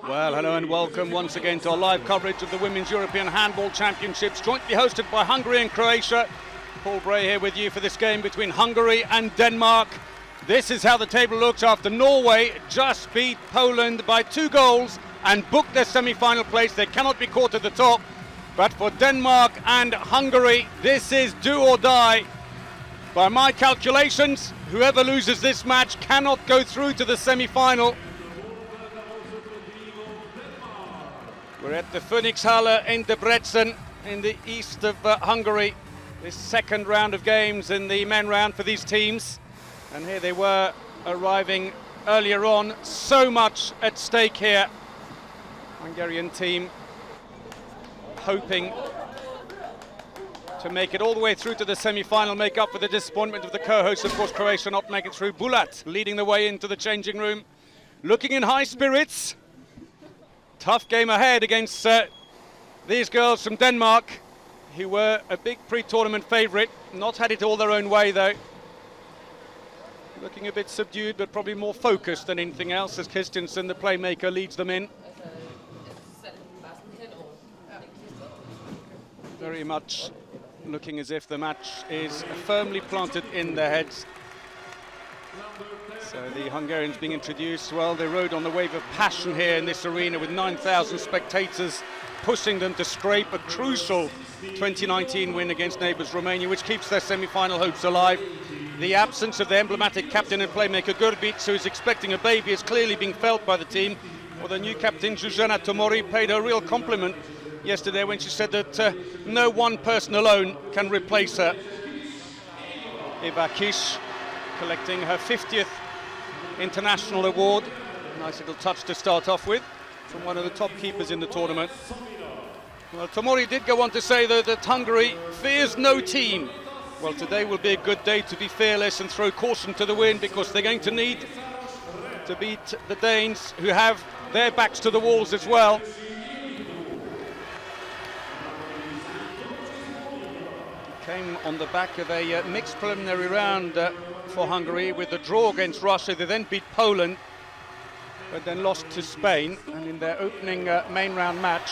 Well, hello and welcome once again to our live coverage of the Women's European Handball Championships, jointly hosted by Hungary and Croatia. Paul Bray here with you for this game between Hungary and Denmark. This is how the table looks after Norway just beat Poland by 2 goals and booked their semi-final place. They cannot be caught at the top. But for Denmark and Hungary, this is do or die. By my calculations, whoever loses this match cannot go through to the semi-final. We're at the Phoenixhalle in Debrecen in the east of Hungary. This second round of games in the men round for these teams. And here they were arriving earlier on. So much at stake here. Hungarian team hoping to make it all the way through to the semi-final, make up for the disappointment of the co-hosts, of course, Croatia not making it through. Bulat leading the way into the changing room, looking in high spirits. Tough game ahead against these girls from Denmark, who were a big pre-tournament favourite. Not had it all their own way, though. Looking a bit subdued, but probably more focused than anything else, as Christensen, the playmaker, leads them in. Very much looking as if the match is firmly planted in their heads. So the Hungarians being introduced, well, they rode on the wave of passion here in this arena with 9,000 spectators pushing them to scrape a crucial 2019 win against neighbours Romania, which keeps their semi-final hopes alive. The absence of the emblematic captain and playmaker Gurbic, who is expecting a baby, is clearly being felt by the team. Well, the new captain Zuzana Tomori paid her a real compliment yesterday when she said that no one person alone can replace her. Eva Kish collecting her 50th international award. Nice little touch to start off with from one of the top keepers in the tournament. Well, Tomori did go on to say, though, that Hungary fears no team. Well, today will be a good day to be fearless and throw caution to the wind, because they're going to need to beat the Danes, who have their backs to the walls as well. Came on the back of a mixed preliminary round for Hungary with the draw against Russia. They then beat Poland, but then lost to Spain. And in their opening main round match,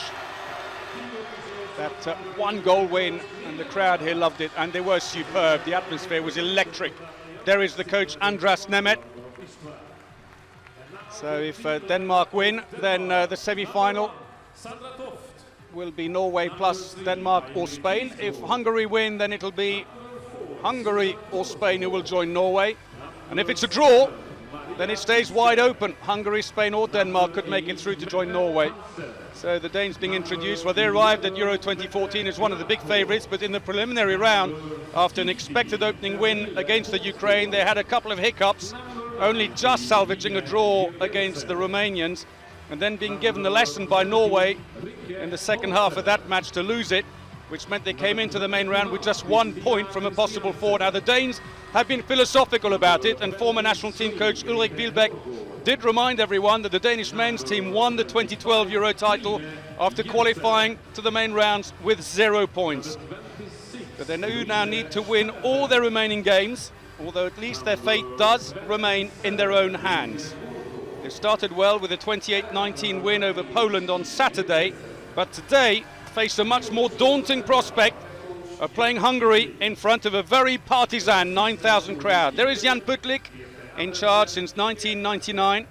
that 1-goal win, and the crowd here loved it, and they were superb. The atmosphere was electric. There is the coach Andras Nemeth. So if Denmark win, then the semi-final will be Norway plus Denmark or Spain. If Hungary win, then it'll be Hungary or Spain who will join Norway. And if it's a draw, then it stays wide open. Hungary, Spain or Denmark could make it through to join Norway. So the Danes being introduced, well, they arrived at Euro 2014 as one of the big favourites, but in the preliminary round, after an expected opening win against the Ukraine, they had a couple of hiccups, only just salvaging a draw against the Romanians, and then being given the lesson by Norway in the second half of that match to lose it, which meant they came into the main round with just 1 point from a possible 4. Now, the Danes have been philosophical about it, and former national team coach Ulrik Wilbek did remind everyone that the Danish men's team won the 2012 Euro title after qualifying to the main rounds with 0 points. But they now need to win all their remaining games, although at least their fate does remain in their own hands. They started well with a 28-19 win over Poland on Saturday, but today face a much more daunting prospect of playing Hungary in front of a very partisan 9,000 crowd. There is Jan Putlik, in charge since 1999.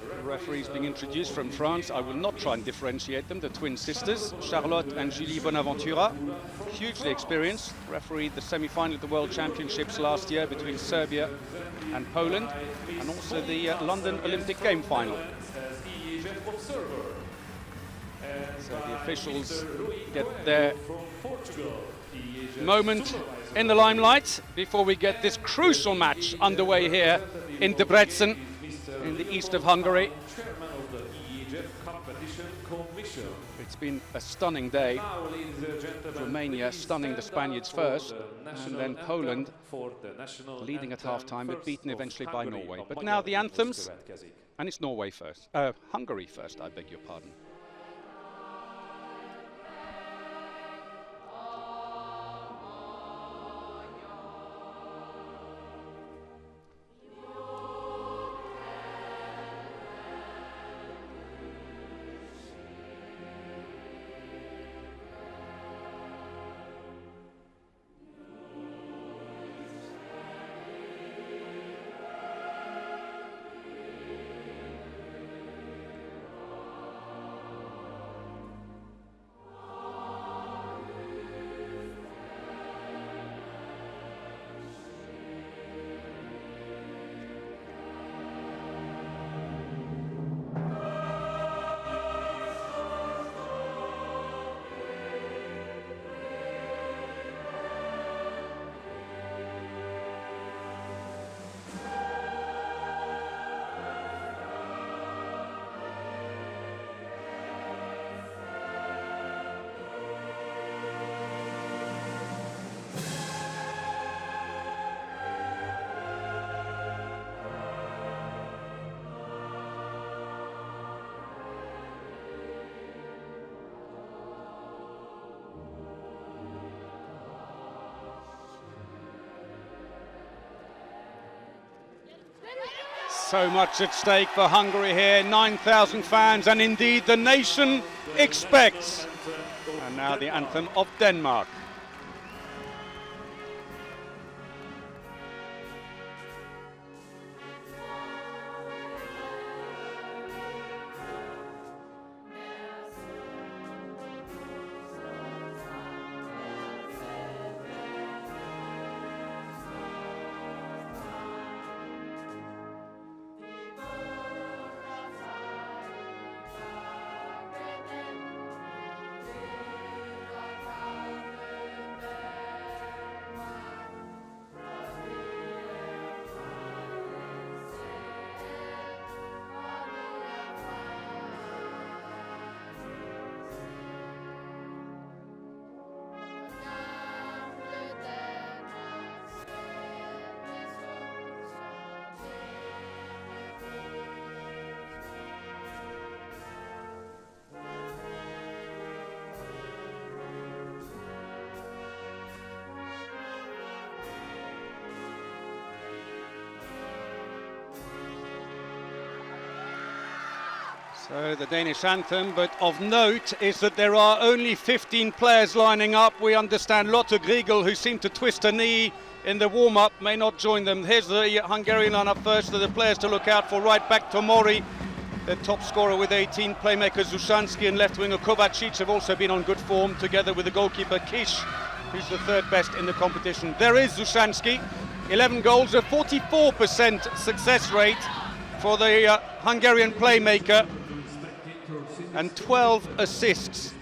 The referees being introduced from France. I will not try and differentiate them. The twin sisters, Charlotte and Julie Bonaventura, hugely experienced, refereed the semi-final of the World Championships last year between Serbia and Poland, and also the London Olympic game final. So the officials get their moment in the limelight before we get this crucial match underway here in Debrecen, in the east of Hungary. It's been a stunning day. Romania stunning the Spaniards first, and then Poland leading at half-time, but beaten eventually by Norway. But now the anthems, and it's Norway first. Hungary first, I beg your pardon. So much at stake for Hungary here, 9,000 fans, and indeed the nation expects. And now the anthem of Denmark. So the Danish anthem, but of note is that there are only 15 players lining up. We understand Lotte Griegel, who seemed to twist her knee in the warm-up, may not join them. Here's the Hungarian line-up first. The players to look out for: right back Tomori, the top scorer with 18. Playmakers Zusanski and left winger Kovacic have also been on good form, together with the goalkeeper Kish, who's the third best in the competition. There is Zusanski, 11 goals, a 44% success rate for the Hungarian playmaker, and 12 assists.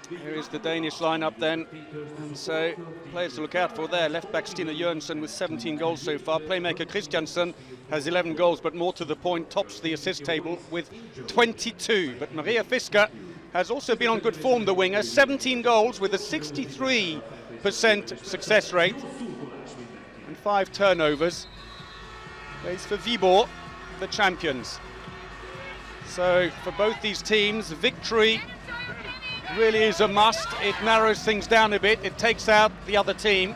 Here is the Danish lineup then, and so players to look out for there. Left back Stina Jørgensen with 17 goals so far. Playmaker Christiansen has 11 goals, but more to the point, tops the assist table with 22. But Maria Fisker has also been on good form, the winger. 17 goals with a 63% success rate and 5 turnovers. Plays for Viborg, the champions. So for both these teams, victory really is a must. It narrows things down a bit. It takes out the other team.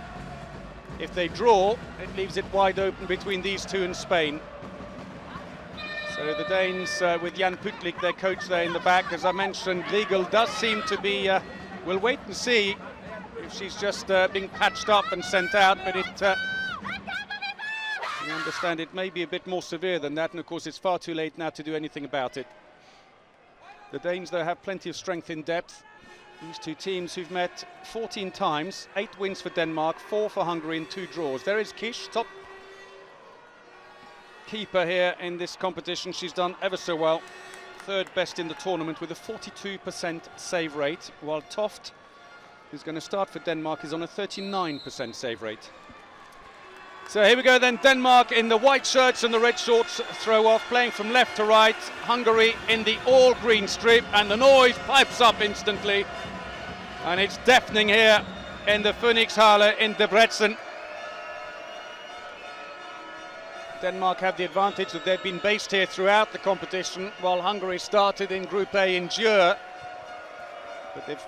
If they draw, it leaves it wide open between these two and Spain. So the Danes with Jan Putlik, their coach, there in the back. As I mentioned, Griegel does seem to be, we'll wait and see if she's just being patched up and sent out, but we understand it may be a bit more severe than that, and of course it's far too late now to do anything about it. The Danes, though, have plenty of strength in depth. These two teams who've met 14 times, 8 wins for Denmark, 4 for Hungary and 2 draws. There is Kish, top keeper here in this competition. She's done ever so well. Third best in the tournament with a 42% save rate, while Toft, who's going to start for Denmark, is on a 39% save rate. So here we go then, Denmark in the white shirts and the red shorts throw off, playing from left to right. Hungary in the all-green strip, and the noise pipes up instantly. And it's deafening here in the Phoenixhalle in Debrecen. Denmark have the advantage that they've been based here throughout the competition, while Hungary started in Group A in Győr. But they've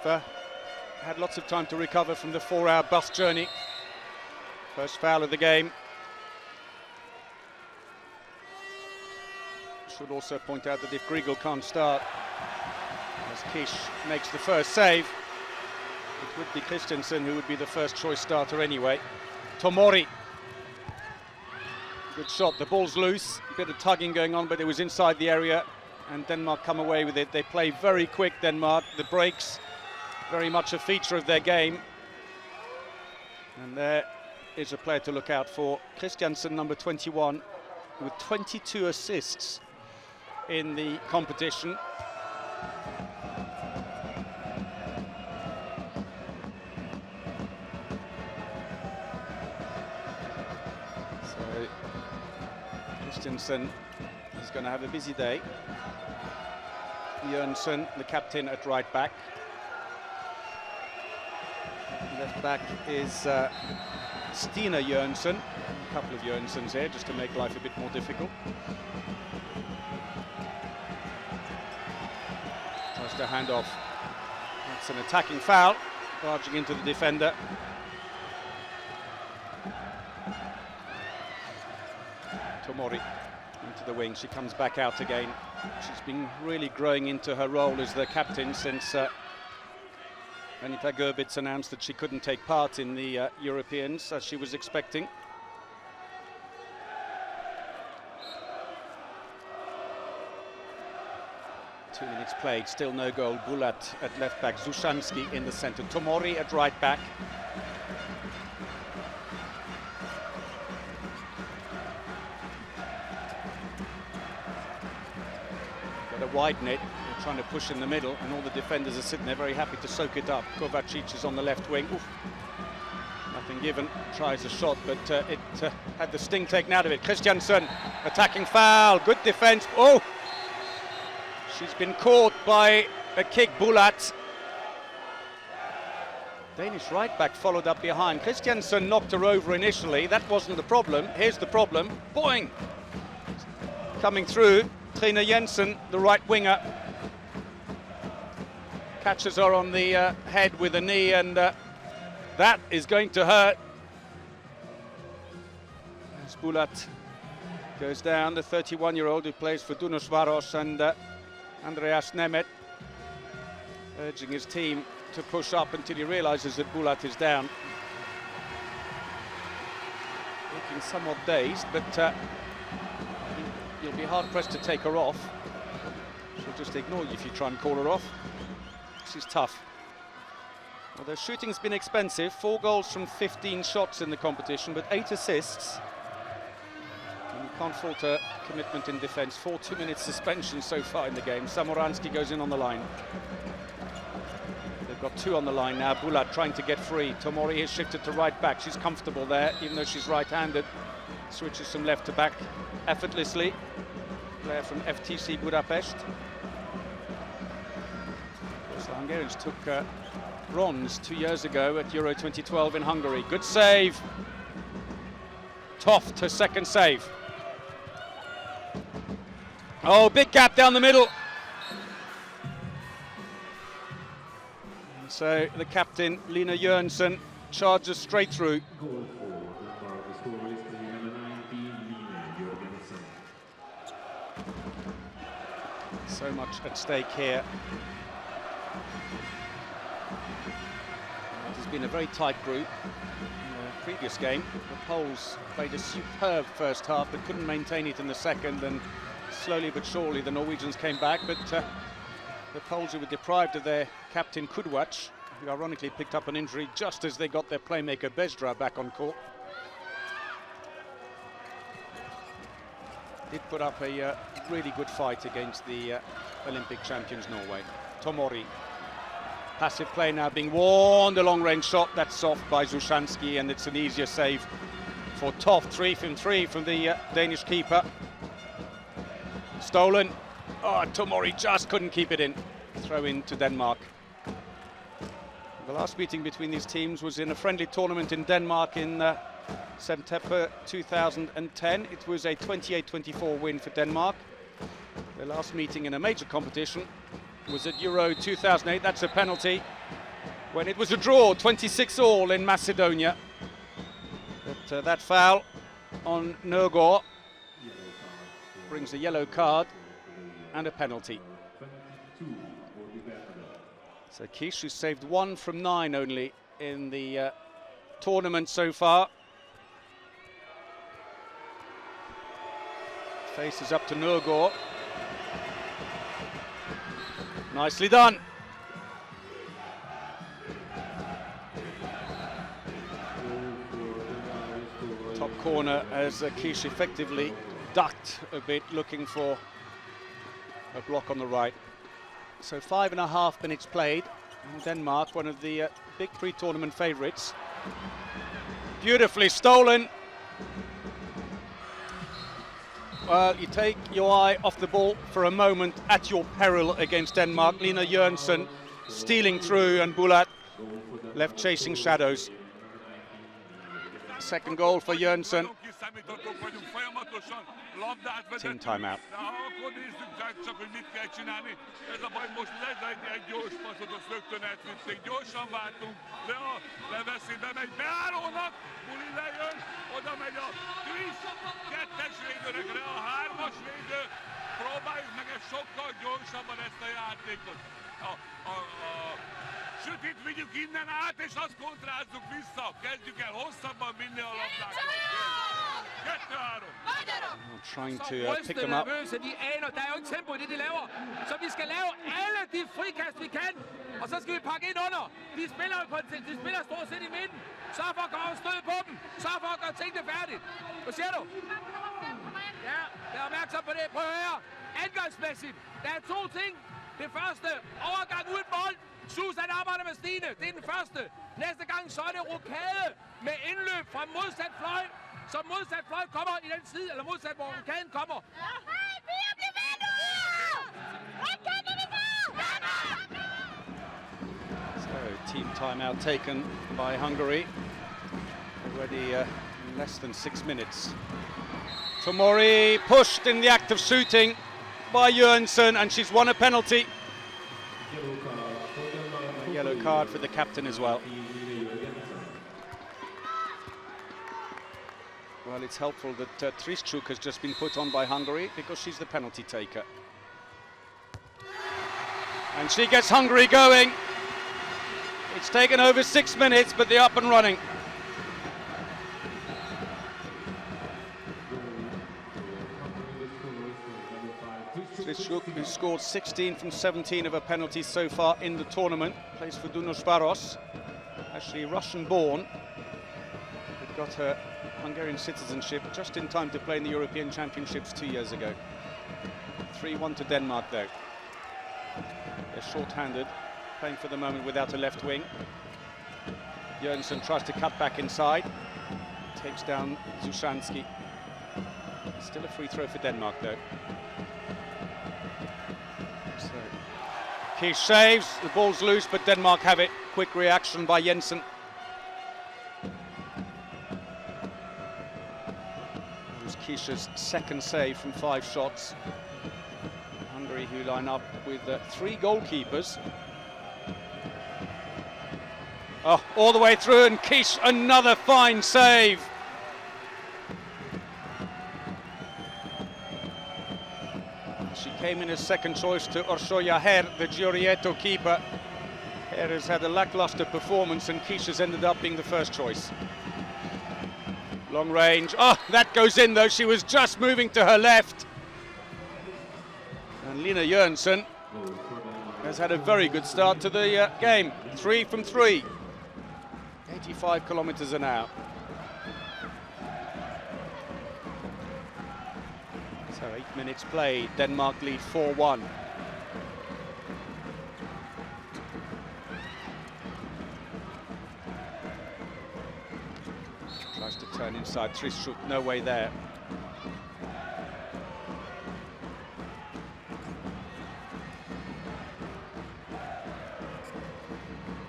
had lots of time to recover from the 4-hour bus journey. First foul of the game. Should also point out that if Griegel can't start, as Kish makes the first save, it would be Christiansen who would be the first choice starter anyway. Tomori. Good shot, the ball's loose. A bit of tugging going on, but it was inside the area, and Denmark come away with it. They play very quick, Denmark. The breaks, very much a feature of their game. And there is a player to look out for. Christiansen, number 21, with 22 assists in the competition. So Christiansen is going to have a busy day. Jørgensen, the captain, at right back. Left back is Stina Jørgensen. A couple of Jørgensens here just to make life a bit more difficult. Tries to hand off. That's an attacking foul, barging into the defender. Tomori into the wing. She comes back out again. She's been really growing into her role as the captain since Anita Gerbitz announced that she couldn't take part in the Europeans as she was expecting. Two minutes played, still no goal. Bulat at left back, Zushansky in the centre, Tomori at right back. Got a wide net, they're trying to push in the middle, and all the defenders are sitting there very happy to soak it up. Kovacic is on the left wing. Oof. Nothing given, tries a shot, but it had the sting taken out of it. Christiansen, attacking foul, good defence. Oh! She's been caught by a kick, Bulat. Danish right back followed up behind. Christiansen knocked her over initially. That wasn't the problem. Here's the problem. Boing! Coming through, Trine Jensen, the right winger, catches her on the head with a knee, and that is going to hurt. As Bulat goes down, the 31-year-old who plays for Dunusvaros, and Andreas Nemeth urging his team to push up until he realizes that Bulat is down. Looking somewhat dazed, but you'll be hard-pressed to take her off. She'll just ignore you if you try and call her off. She's tough. Although shooting's been expensive, 4 goals from 15 shots in the competition, but 8 assists. And you can't fault her commitment in defence. 4 2-minute suspensions so far in the game. Samoransky goes in on the line. They've got 2 on the line now. Bulat trying to get free. Tomori has shifted to right back. She's comfortable there, even though she's right-handed. Switches from left to back effortlessly. Player from FTC Budapest. So Hungarians took bronze 2 years ago at Euro 2012 in Hungary. Good save. Toft, her second save. Oh, big gap down the middle. And so the captain, Lina Jørgensen, charges straight through. So much at stake here. It has been a very tight group. In the previous game, the Poles played a superb first half but couldn't maintain it in the second, and slowly but surely the Norwegians came back, but the Poles, who were deprived of their captain Kudwac, who ironically picked up an injury just as they got their playmaker Bezdra back on court, did put up a really good fight against the Olympic champions Norway. Tomori, passive play now being warned, a long-range shot, that's off by Zushansky, and it's an easier save for Toft. 3 from 3 from the Danish keeper. Stolen. Oh, Tomori just couldn't keep it in. Throw in to Denmark. The last meeting between these teams was in a friendly tournament in Denmark in September 2010. It was a 28-24 win for Denmark. The last meeting in a major competition was at Euro 2008. That's a penalty. When it was a draw, 26-all in Macedonia. But that foul on Nørgaard brings a yellow card and a penalty. So Kish, who saved 1 from 9 only in the tournament so far, faces up to Nørgaard. Nicely done. Top corner as Kish effectively ducked a bit, looking for a block on the right. So 5.5 minutes played. Denmark, one of the big pre-tournament favourites. Beautifully stolen. Well, you take your eye off the ball for a moment at your peril against Denmark. Lina Jørgensen stealing through, and Bulat left chasing shadows. Second goal for Jönsson. Team timeout. Próbáljuk meg ezt sokkal gyorsabban ezt a játékot. Sütit vigyük innen át, és azt kontrázzuk vissza. Kezdjük el hosszabban vinni a labdákat. 2-3. Trying to pick them up. De aner, der er jo ikke tempo i det, de laver. Så vi skal lave alle de frikast, vi kan. Og så skal vi pakke ind under. De spiller stort set i midten. Sørg for at komme stød på dem. Sørg for at gøre tingene færdigt. Hvad siger du? Ja, vær opmærksom på det. Prøv at høre. Angrebsmæssigt. Der er to ting. Det første, overgang uden bold. Susan arbejder med Stine. Det er den første. Næste gang, så er det rokade med indløb fra modsat fløj. Så modsat fløj kommer i den side, eller modsat, hvor rokaden kommer. So, team timeout taken by Hungary. Already less than 6 minutes. Tomori pushed in the act of shooting by Jönsson, and she's won a penalty. A yellow card for the captain as well. Well, it's helpful that Triszczuk has just been put on by Hungary because she's the penalty taker. And she gets Hungary going. It's taken over 6 minutes, but they're up and running. Triszczuk, who scored 16 from 17 of her penalties so far in the tournament, plays for Dunausvaros, actually Russian-born, but got her Hungarian citizenship just in time to play in the European Championships 2 years ago. 3-1 to Denmark, though. They're short-handed, playing for the moment without a left wing. Jönsson tries to cut back inside, takes down Zushansky. Still a free throw for Denmark, though. So, Kish saves, the ball's loose, but Denmark have it. Quick reaction by Jensen. It was Kish's second save from 5 shots. Hungary, who line up with 3 goalkeepers. Oh, all the way through, and Kish, another fine save. She came in as second choice to Orshoya Her, the Giorieto keeper. Her has had a lackluster performance, and Kish has ended up being the first choice. Long range. Oh, that goes in, though. She was just moving to her left. And Lina Jönsson has had a very good start to the game. 3 from 3. 85 kilometers an hour. So 8 minutes played, Denmark lead 4-1. Tries to turn inside, Triszczuk, no way there.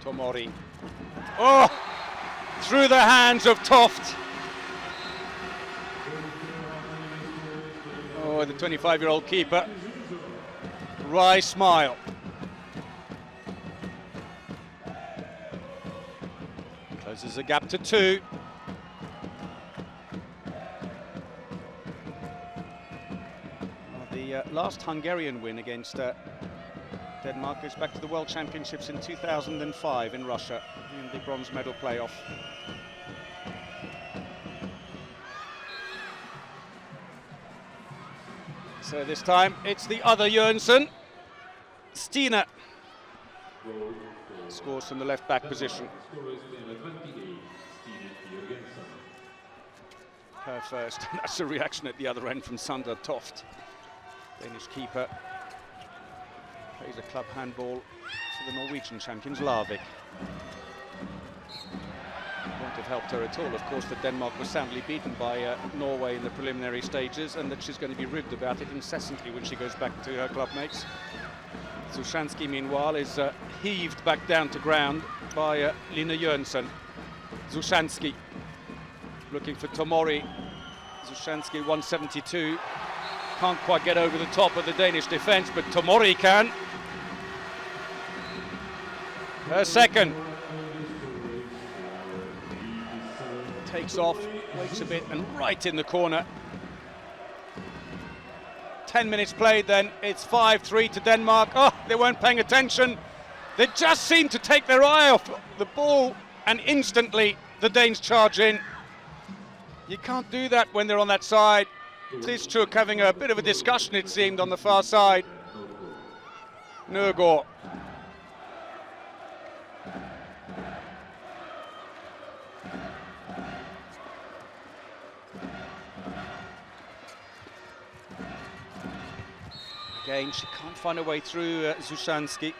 Tomori. Oh! Through the hands of Toft. Oh, the 25-year-old keeper. Wry smile. Closes the gap to 2. The last Hungarian win against Denmark goes back to the World Championships in 2005 in Russia in the bronze medal playoff. So this time it's the other Jönsson. Stina scores from the left back position. Her first. That's a reaction at the other end from Sandra Toft. Danish keeper. Plays a club handball for the Norwegian champions, Larvik. Won't have helped her at all, of course, that Denmark was soundly beaten by Norway in the preliminary stages, and that she's going to be ribbed about it incessantly when she goes back to her club mates. Zushansky, meanwhile, is heaved back down to ground by Lina Jönsson. Zushansky. Looking for Tomori. Zushansky 172. Can't quite get over the top of the Danish defence, but Tomori can. Her second. Takes off, waits a bit, and right in the corner. 10 minutes played then, it's 5-3 to Denmark. Oh, they weren't paying attention. They just seemed to take their eye off the ball, and instantly the Danes charge in. You can't do that when they're on that side. Kristrup having a bit of a discussion, it seemed, on the far side. Nørgaard. Again, she can't find a way through Zushansky.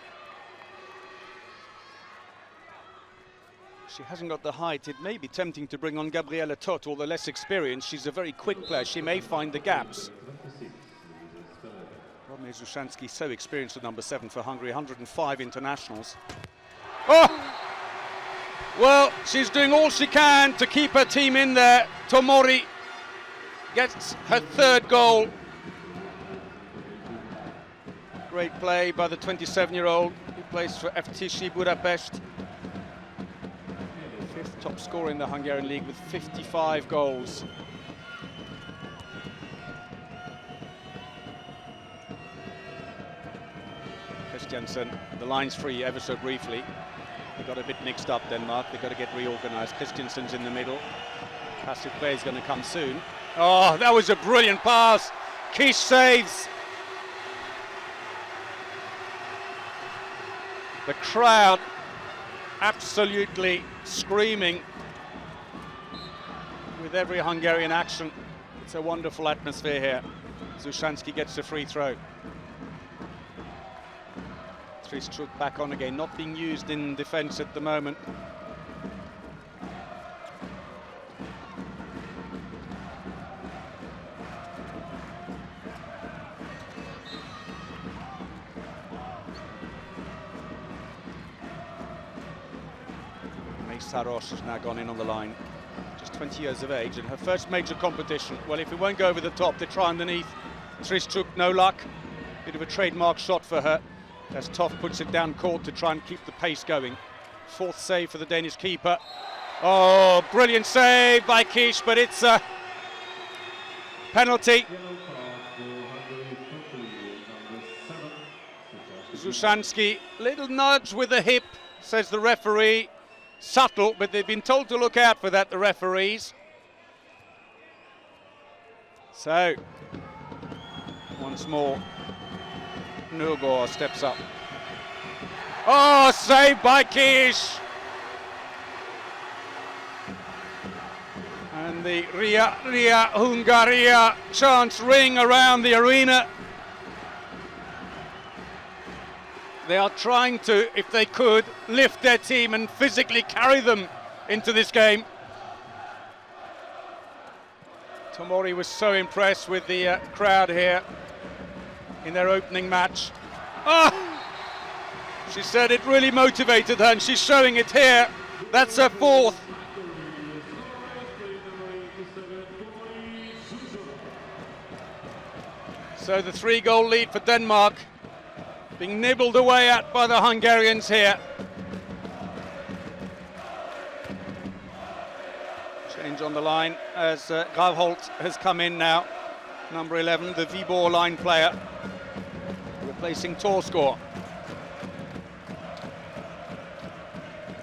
She hasn't got the height. It may be tempting to bring on Gabriele Tot, although less experienced. She's a very quick player. She may find the gaps. Problem is, Zushansky so experienced at number 7 for Hungary, 105 internationals. Oh! Well, she's doing all she can to keep her team in there. Tomori gets her third goal. Great play by the 27-year-old who plays for FTC Budapest. Fifth top scorer in the Hungarian league with 55 goals. Christiansen, the line's free ever so briefly. They got a bit mixed up, Denmark. They've got to get reorganised. Christiansen's in the middle. Passive play is going to come soon. Oh, that was a brilliant pass. Kish saves. The crowd absolutely screaming with every Hungarian action. It's a wonderful atmosphere here. Zushansky gets a free throw. Kristrup back on again, not being used in defence at the moment. Saros has now gone in on the line, just 20 years of age, and her first major competition. Well, if it won't go over the top, they try underneath. Kristrup, no luck. Bit of a trademark shot for her, as Toft puts it down court to try and keep the pace going. Fourth save for the Danish keeper. Oh, brilliant save by Kish, but it's a penalty. Zushansky, little nudge with the hip, says the referee. Subtle, but they've been told to look out for that, the referees. So, once more, Nørgaard steps up. Oh, saved by Kish! And the Ria Hungaria chants ring around the arena. They are trying to, if they could, lift their team and physically carry them into this game. Tomori was so impressed with the crowd here in their opening match. Oh! She said it really motivated her, and she's showing it here. That's her fourth. So the 3-goal lead for Denmark being nibbled away at by the Hungarians here. Change on the line as Gravholt has come in now. Number 11, the Viborg line player, replacing Torsgaard.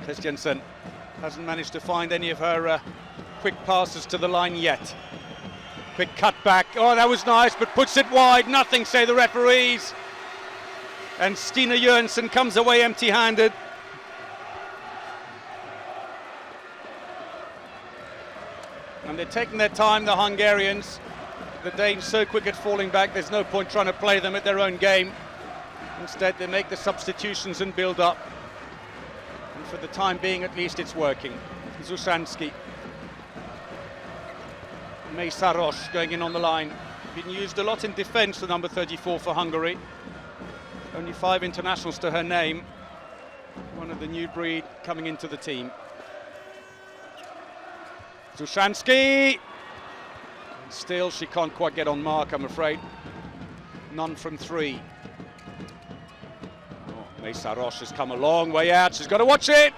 Christiansen hasn't managed to find any of her quick passes to the line yet. Quick cut back. Oh, that was nice, but puts it wide. Nothing, say the referees. And Stina Jørgensen comes away empty-handed. And they're taking their time, the Hungarians. The Danes so quick at falling back, there's no point trying to play them at their own game. Instead, they make the substitutions and build up. And for the time being, at least, it's working. Zushansky. Saros going in on the line. Been used a lot in defence, the number 34 for Hungary. Only 5 internationals to her name. One of the new breed coming into the team. Zushansky! Still, she can't quite get on mark, I'm afraid. None from 3. Oh, Mesa Roche has come a long way out. She's got to watch it.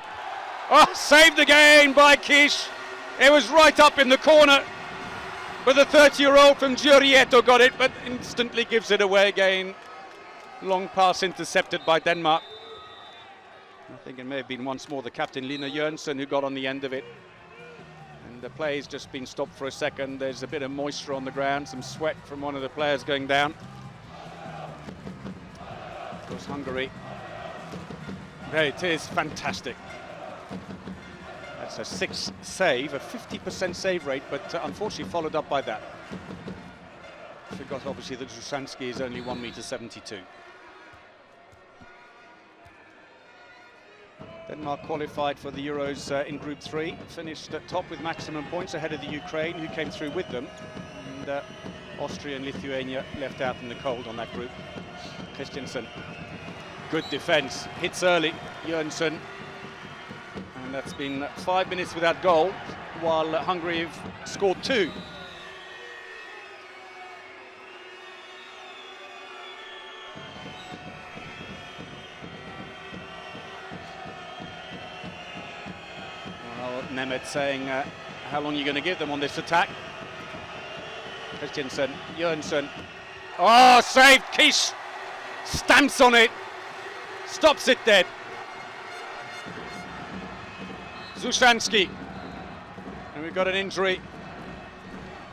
Oh, saved again by Kish. It was right up in the corner. But the 30-year-old from Giorieto got it, but instantly gives it away again. Long pass intercepted by Denmark. I think it may have been once more the captain, Lina Jørgensen, who got on the end of it. And the play's just been stopped for a second. There's a bit of moisture on the ground, some sweat from one of the players going down. Of course, Hungary. There it is, fantastic. That's a 6 save, a 50% save rate, but unfortunately followed up by that. Forgot obviously that Zushansky is only 1.72 meters. Denmark qualified for the Euros in Group 3, finished at top with maximum points ahead of the Ukraine, who came through with them. And Austria and Lithuania left out in the cold on that group. Christiansen, good defence, hits early, Jørgensen. And that's been 5 minutes without goal, while Hungary have scored 2. Nemeth saying, how long are you going to give them on this attack? Christiansen, Jørgensen. Oh, saved! Kish stamps on it, stops it dead. Zushansky, and we've got an injury.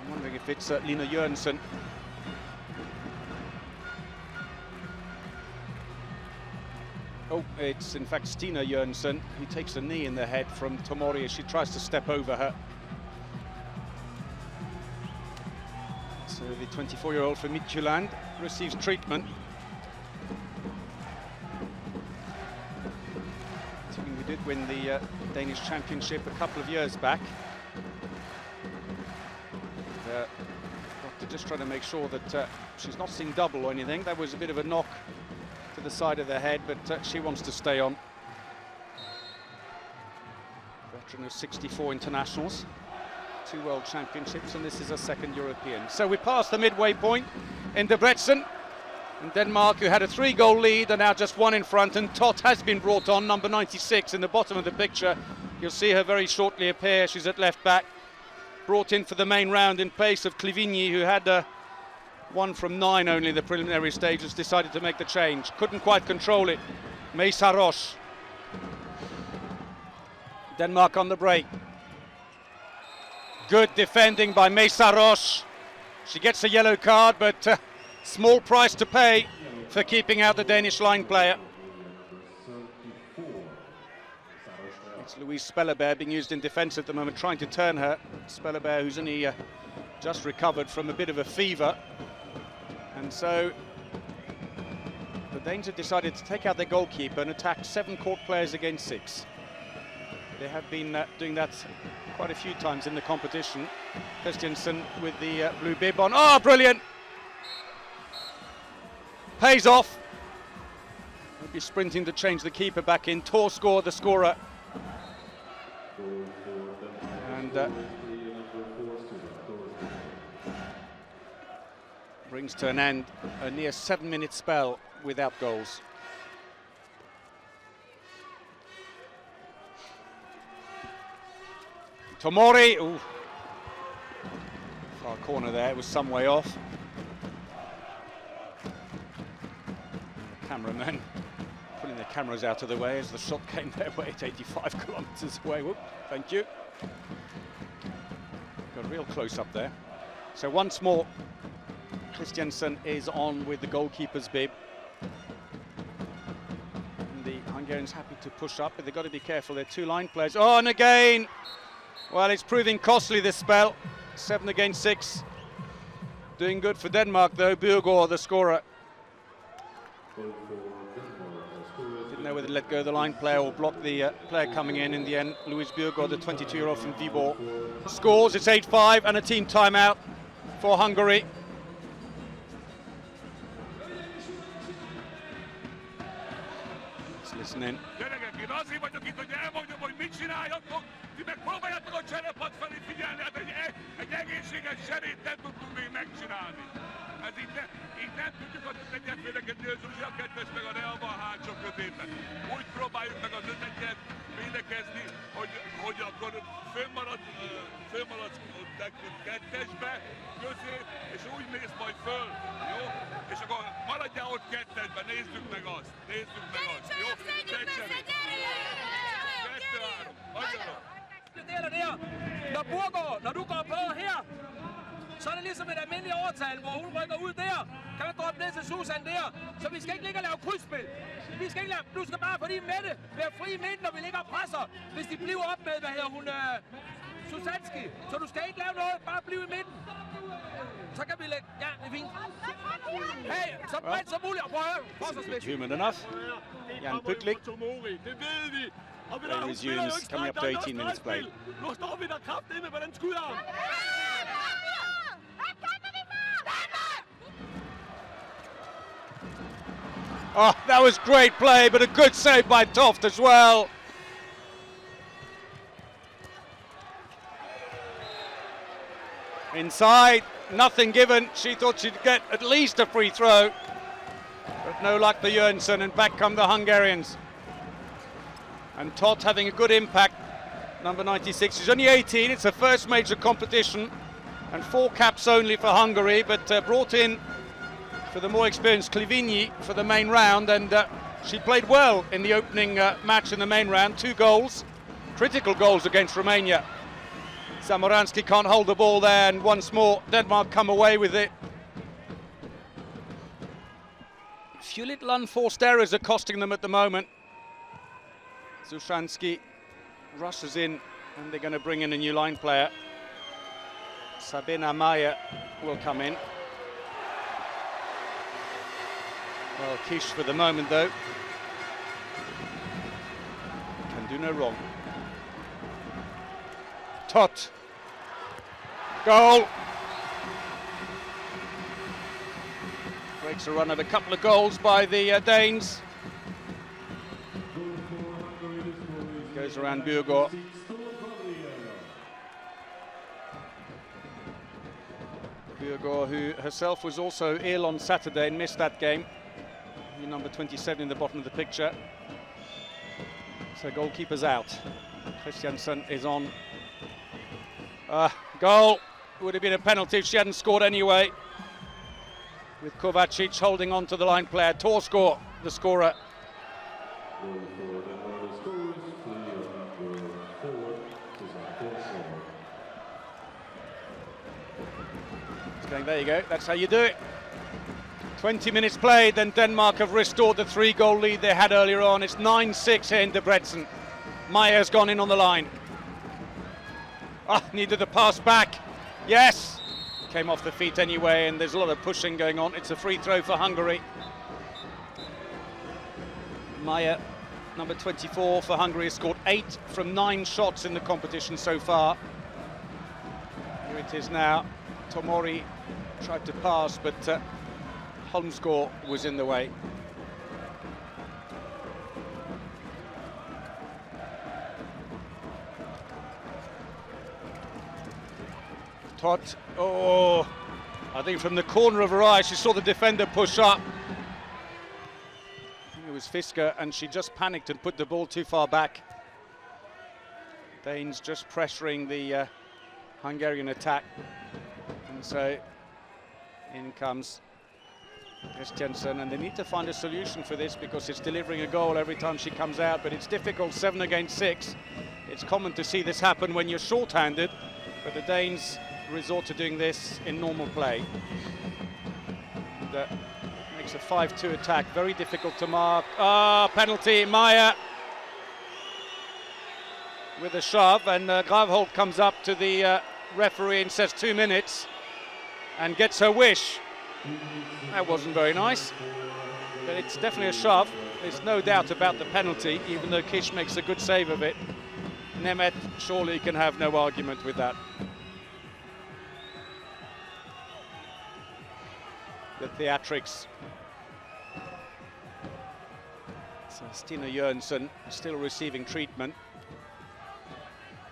I'm wondering if it's Lina Jørgensen. Oh, it's in fact Stina Jørgensen, who takes a knee in the head from Tomori as she tries to step over her. So the 24-year-old from Midtjylland receives treatment. We did win the Danish championship a couple of years back. Doctor just trying to make sure that she's not seeing double or anything. That was a bit of a knock to the side of the head, but she wants to stay on. Veteran of 64 internationals, 2 world championships, and this is a 2nd European. So we passed the midway point in Debrecen, and Denmark, who had a 3-goal lead, are now just 1 in front, and Tot has been brought on, number 96 in the bottom of the picture. You'll see her very shortly appear. She's at left back, brought in for the main round in place of Klivigny, who had 1 from 9 only in the preliminary stages, decided to make the change. Couldn't quite control it. Mesa Roche. Denmark on the break. Good defending by Mesa Roche. She gets a yellow card, but small price to pay for keeping out the Danish line player. It's Louise Spelleberg being used in defence at the moment, trying to turn her. Spelleberg, who's only just recovered from a bit of a fever. And so the Danes have decided to take out their goalkeeper and attack 7 court players against 6. They have been doing that quite a few times in the competition. Christiansen with the blue bib on. Oh, brilliant! Pays off. He'll be sprinting to change the keeper back in. Torsgaard, the scorer. And brings to an end a near 7-minute spell without goals. Tomori, ooh. Far corner there, it was some way off. The cameramen pulling their cameras out of the way as the shot came their way at 85 kilometers away. Whoop, thank you. Got a real close up there. So once more, Christiansen is on with the goalkeeper's bib. And the Hungarians happy to push up, but they've got to be careful. They're 2 line players. Oh, and again! Well, it's proving costly, this spell. 7 against 6. Doing good for Denmark, though. Bjørgaard, the scorer. Didn't know whether to let go of the line player or block the player coming in. In the end, Louise Bjørgaard, the 22-year-old from Viborg, scores. It's 8-5 and a team timeout for Hungary. Let's listen in. Én azért vagyok itt, hogy elmondjam, hogy mit csináljatok, ti meg próbáljátok a cserepad felé figyelni, hát egy egészséges zserét nem tudtunk még megcsinálni. Ez így nem tudjuk az egyet védekezni, a Zsuzsi a kettes meg a Reava a hátsó középen. Úgy próbáljuk meg az egyet védekezni, hogy akkor fönnmaradsz kettesbe, közé, és úgy mész majd föl, jó? És akkor maradjál ott kettesbe, nézzük meg azt, jó? Kettő-három, magyarok! Når Burgaard, når du går på her, så er det ligesom et almindeligt overtal, hvor hun rykker ud der. Kan man droppe ned til Susan der? Så vi skal ikke ligge og lave krydsspil. Vi skal ikke lave, du skal bare, fordi Mette være fri i midten, når vi ligger og presser. Hvis de bliver op med, hvad hedder hun, Susanski. Så du skal ikke lave noget, bare blive i midten. Så kan vi lægge, ja, det er fint. Hey, så bredt som muligt, og prøv at høre. Forsvarsmæssigt. Human enough. Jan Putlik. Det ved vi. Og vi Play resumes, coming up to 18 minutes played. Nu står vi der kraftedeme med den skudarm. Oh, that was great play, but a good save by Toft as well. Inside, nothing given. She thought she'd get at least a free throw, but no luck for Jørgensen, and back come the Hungarians. And Todt having a good impact, number 96. She's only 18, it's her first major competition, and 4 caps only for Hungary, but brought in for the more experienced Klivini for the main round, and she played well in the opening match in the main round. 2 goals, critical goals against Romania. Zamoranski can't hold the ball there, and once more Denmark come away with it. A few little unforced errors are costing them at the moment. Zushansky rushes in, and they're going to bring in a new line player. Sabina Maya will come in. Well, Kish for the moment, though. Can do no wrong. Todt. Goal. Breaks a run of a couple of goals by the Danes. Goes around Burgaard. Burgaard, who herself was also ill on Saturday and missed that game. Number 27 in the bottom of the picture. So goalkeeper's out. Christiansen is on. Goal. Would have been a penalty if she hadn't scored anyway. With Kovacic holding on to the line player. Torsgaard, the scorer. It's going, there you go, that's how you do it. 20 minutes played, then Denmark have restored the 3-goal lead they had earlier on. It's 9-6 here in Debrecen. Maya's gone in on the line. Needed a pass back. Yes! Came off the feet anyway, and there's a lot of pushing going on. It's a free throw for Hungary. Maya, number 24 for Hungary, has scored 8 from 9 shots in the competition so far. Here it is now. Tomori tried to pass, but Holmsgaard was in the way. Todt, oh, I think from the corner of her eye, she saw the defender push up. I think it was Fisker, and she just panicked and put the ball too far back. Danes just pressuring the Hungarian attack. And so in comes Christiansen, and they need to find a solution for this because it's delivering a goal every time she comes out, but it's difficult, 7 against 6. It's common to see this happen when you're short-handed, but the Danes resort to doing this in normal play. And, makes a 5-2 attack, very difficult to mark. Penalty, Maya with a shove, and Gravholt comes up to the referee and says 2 minutes and gets her wish. That wasn't very nice, but it's definitely a shove. There's no doubt about the penalty, even though Kish makes a good save of it. Nemeth surely can have no argument with that. The theatrics. So Stina Jönsson still receiving treatment.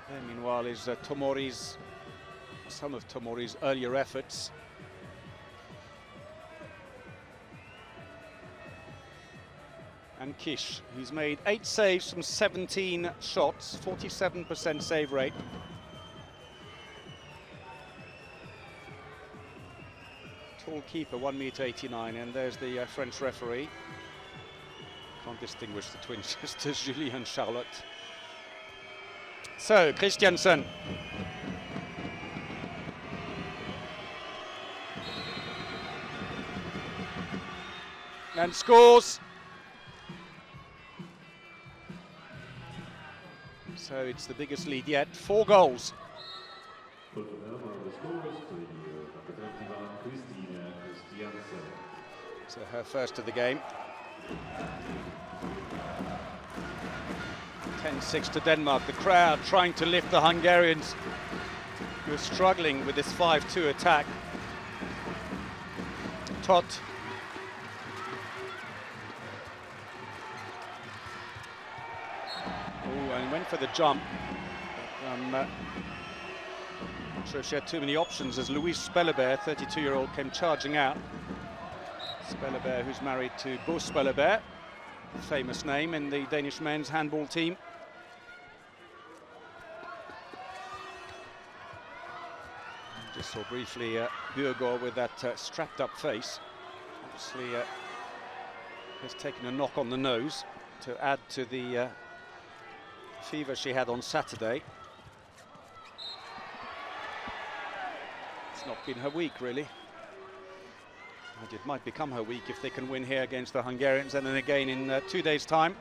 There, meanwhile, is some of Tomori's earlier efforts. And Kish, he's made 8 saves from 17 shots, 47% save rate. Tall keeper, 1m89, and there's the French referee. Can't distinguish the twin sisters, Julie and Charlotte. So, Christiansen. And scores. So it's the biggest lead yet, 4 goals. So her first of the game. 10-6 to Denmark. The crowd trying to lift the Hungarians, who are struggling with this 5-2 attack. Tot. And went for the jump. Not sure she had too many options as Louise Spelleberg, 32-year-old, came charging out. Spelleberg, who's married to Bo Spelleberg, famous name in the Danish men's handball team. Just saw briefly Bjørgaard with that strapped-up face. Obviously has taken a knock on the nose to add to the fever she had on Saturday. It's not been her week, really. And it might become her week if they can win here against the Hungarians. And then again in 2 days' time,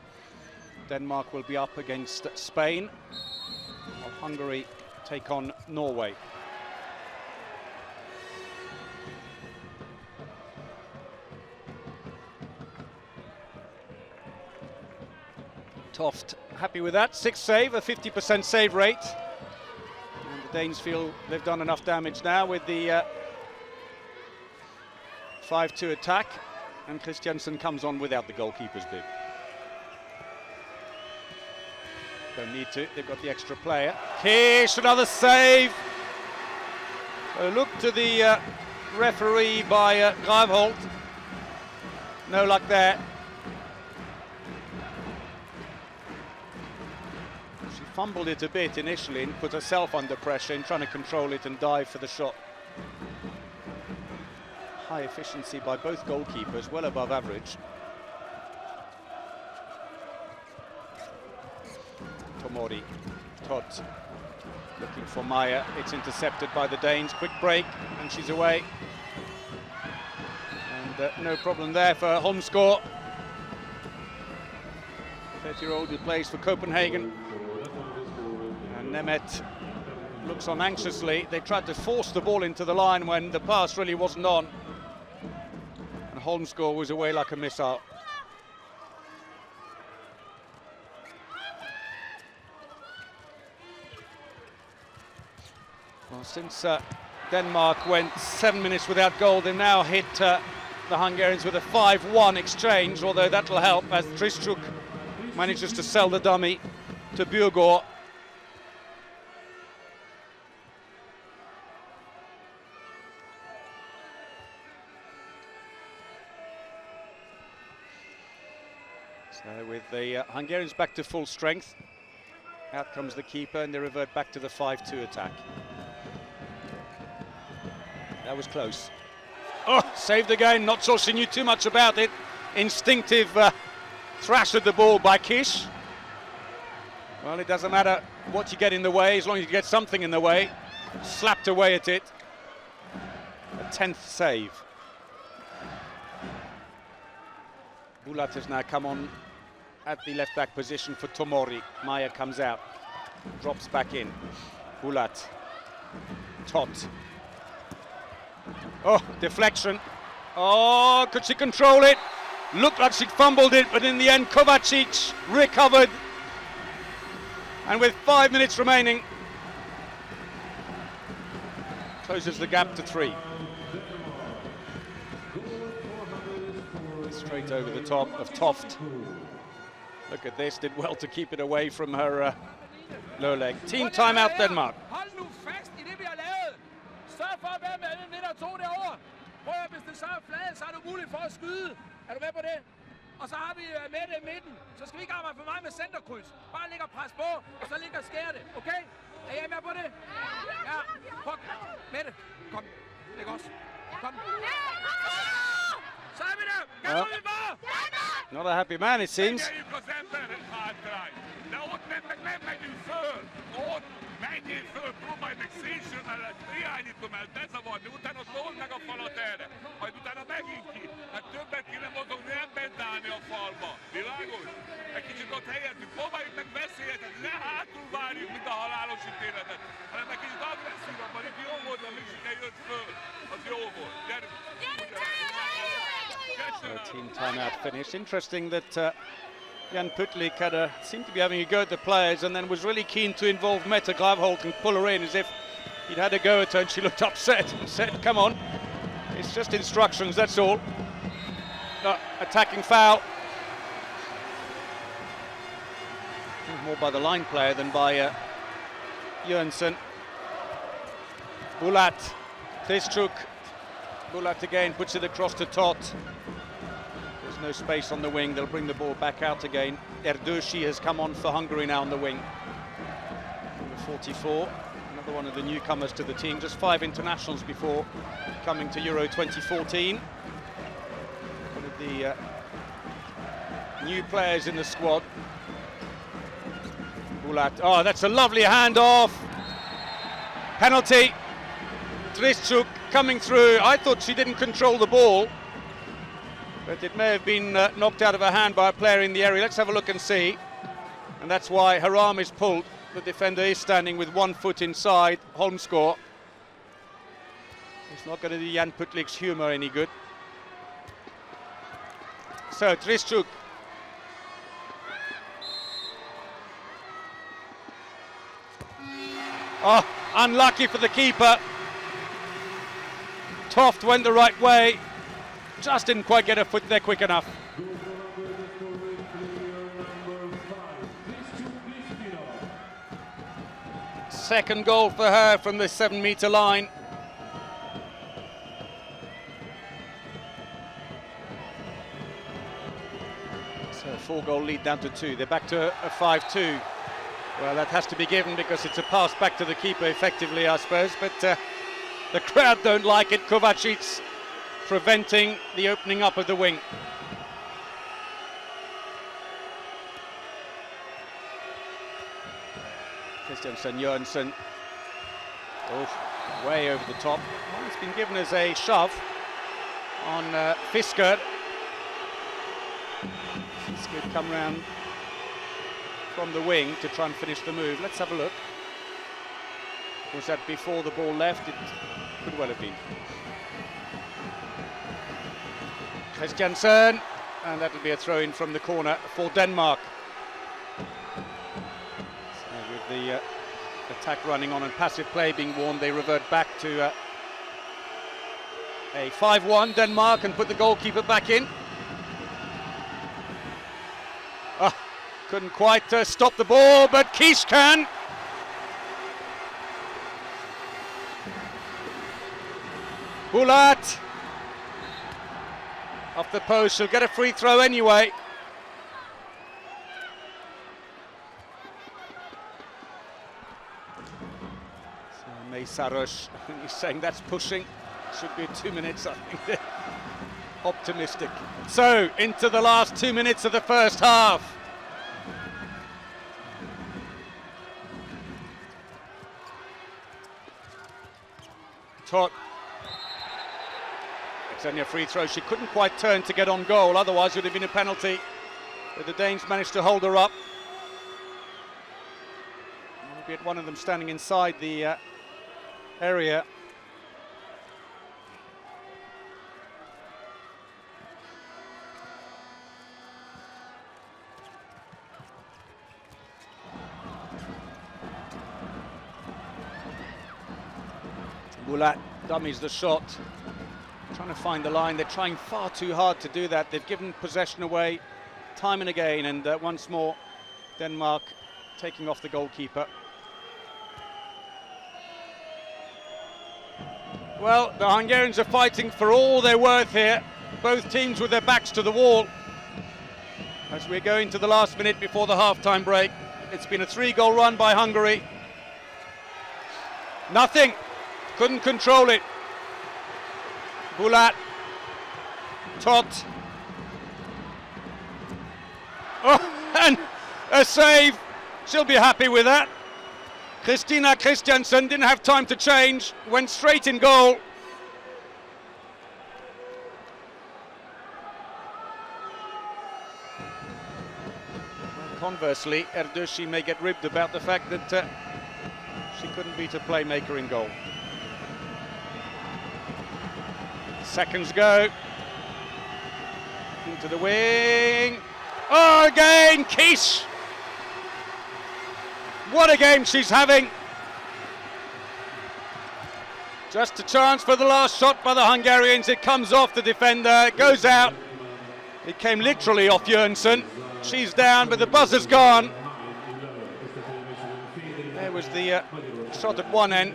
Denmark will be up against Spain, while Hungary take on Norway. Toft happy with that, 6th save, a 50% save rate. And the Danes feel they've done enough damage now with the 5-2 attack, and Christiansen comes on without the goalkeeper's bib. Don't need to, they've got the extra player. Kish, another save! A look to the referee by Gravholt. No luck there. She fumbled it a bit initially and put herself under pressure in trying to control it and dive for the shot. High efficiency by both goalkeepers, well above average. Tomori, Todd looking for Maya, it's intercepted by the Danes, quick break and she's away. And no problem there for Holmsgaard. 30-year-old who plays for Copenhagen. And Nemeth looks on anxiously. They tried to force the ball into the line when the pass really wasn't on. And Holmsgaard was away like a missile. Well, since Denmark went 7 minutes without goal, they've now hit the Hungarians with a 5-1 exchange, although that'll help as Trischuk manages to sell the dummy to Bjørgaard. So with the Hungarians back to full strength, out comes the keeper and they revert back to the 5-2 attack. That was close. Oh, saved again, not sure she knew too much about it. Instinctive thrash at the ball by Kish. Well, it doesn't matter what you get in the way, as long as you get something in the way. Slapped away at it. A 10th save. Bulat has now come on at the left-back position for Tomori. Maya comes out, drops back in. Bulat. Tot. Oh, deflection. Oh, could she control it? Looked like she fumbled it, but in the end, Kovacic recovered. And with 5 minutes remaining, closes the gap to 3. Straight over the top of Toft. Look at this, did well to keep it away from her low leg. Team timeout, Denmark. Hold nu fast i det, vi har lavet. Sørg for at være med den vinder 2 derovre. Prøv at, hvis det så er flade, så er du mulighed for at skyde. Er du med på det? Og så har vi Mette i midten. Så skal vi ikke arbejde for meget med centerkryds. Bare ligge og presse på, og så ligge og skære det. Okay? Er I med på det? Ja. Prøv. Mette, kom. Læg os. Kom. Så er vi der. Kan du lige bare? Not a happy man, it seems. Menjél föl, próbálj meg szélsőmellett irányító mellett bezavarni, utána told meg a falat erre, majd utána megint ki. Hát többet kéne mozogni, nem bent állni a falba. Világos? Egy kicsit ott helyezzük, próbáljuk meg veszélyeket, ne hátul várjuk, mint a halálos ítéletet, hanem egy kicsit agresszívabban, itt jó volt, a Michigan jött föl, az jó volt. Gyerünk! Team timeout finish. Interesting that Jan Putlik seemed to be having a go at the players and then was really keen to involve Mette Gravholt and pull her in as if he'd had a go at her, and she looked upset and said, come on, it's just instructions, that's all. Attacking foul. More by the line player than by Jönsson. Bulat, Kristruk. Bulat again puts it across to Tot. No space on the wing, they'll bring the ball back out again. Erdoğan has come on for Hungary now on the wing. Number 44, another one of the newcomers to the team, just 5 internationals before coming to Euro 2014. One of the new players in the squad. Bulat, oh, that's a lovely handoff. Penalty. Kristruk coming through. I thought she didn't control the ball, but it may have been knocked out of her hand by a player in the area. Let's have a look and see. And that's why her arm is pulled. The defender is standing with 1 foot inside Holmsgaard. It's not going to do Jan Putlik's humour any good. So, Kristruk. Oh, unlucky for the keeper. Toft went the right way. Just didn't quite get her foot there quick enough. Second goal for her from the 7-metre line. So a 4-goal lead down to 2. They're back to a 5-2. Well, that has to be given because it's a pass back to the keeper effectively, I suppose. But the crowd don't like it. Kovacic preventing the opening up of the wing. Christiansen Jönsson, way over the top. Well, it's been given as a shove on Fisker. Fisker come round from the wing to try and finish the move. Let's have a look. Was that before the ball left? It could well have been. Christiansen, and that'll be a throw-in from the corner for Denmark. So with the attack running on and passive play being warned, they revert back to a 5-1 Denmark and put the goalkeeper back in. Couldn't quite stop the ball, but Kish can. Bulat. Off the post, she'll get a free throw anyway. So May Saros, he's saying that's pushing. Should be 2 minutes, I think they're optimistic. So, into the last 2 minutes of the first half. Tot. Only a free throw. She couldn't quite turn to get on goal, otherwise it would have been a penalty. But the Danes managed to hold her up. Maybe at one of them standing inside the area. Bulat dummies the shot. Trying to find the line. They're trying far too hard to do that. They've given possession away time and again, and once more Denmark taking off the goalkeeper. Well, the Hungarians are fighting for all they're worth here, both teams with their backs to the wall. As we're going to the last minute before the half-time break, it's been a 3-goal run by Hungary. Nothing, couldn't control it. Bulat, Tot. Oh, and a save, she'll be happy with that. Christina Christiansen didn't have time to change, went straight in goal. Conversely, Erdősi may get ribbed about the fact that she couldn't beat a playmaker in goal. Seconds go. Into the wing. Oh, again, Kish! What a game she's having. Just a chance for the last shot by the Hungarians. It comes off the defender, it goes out. It came literally off Jönsson. She's down, but the buzzer's gone. There was the shot at one end.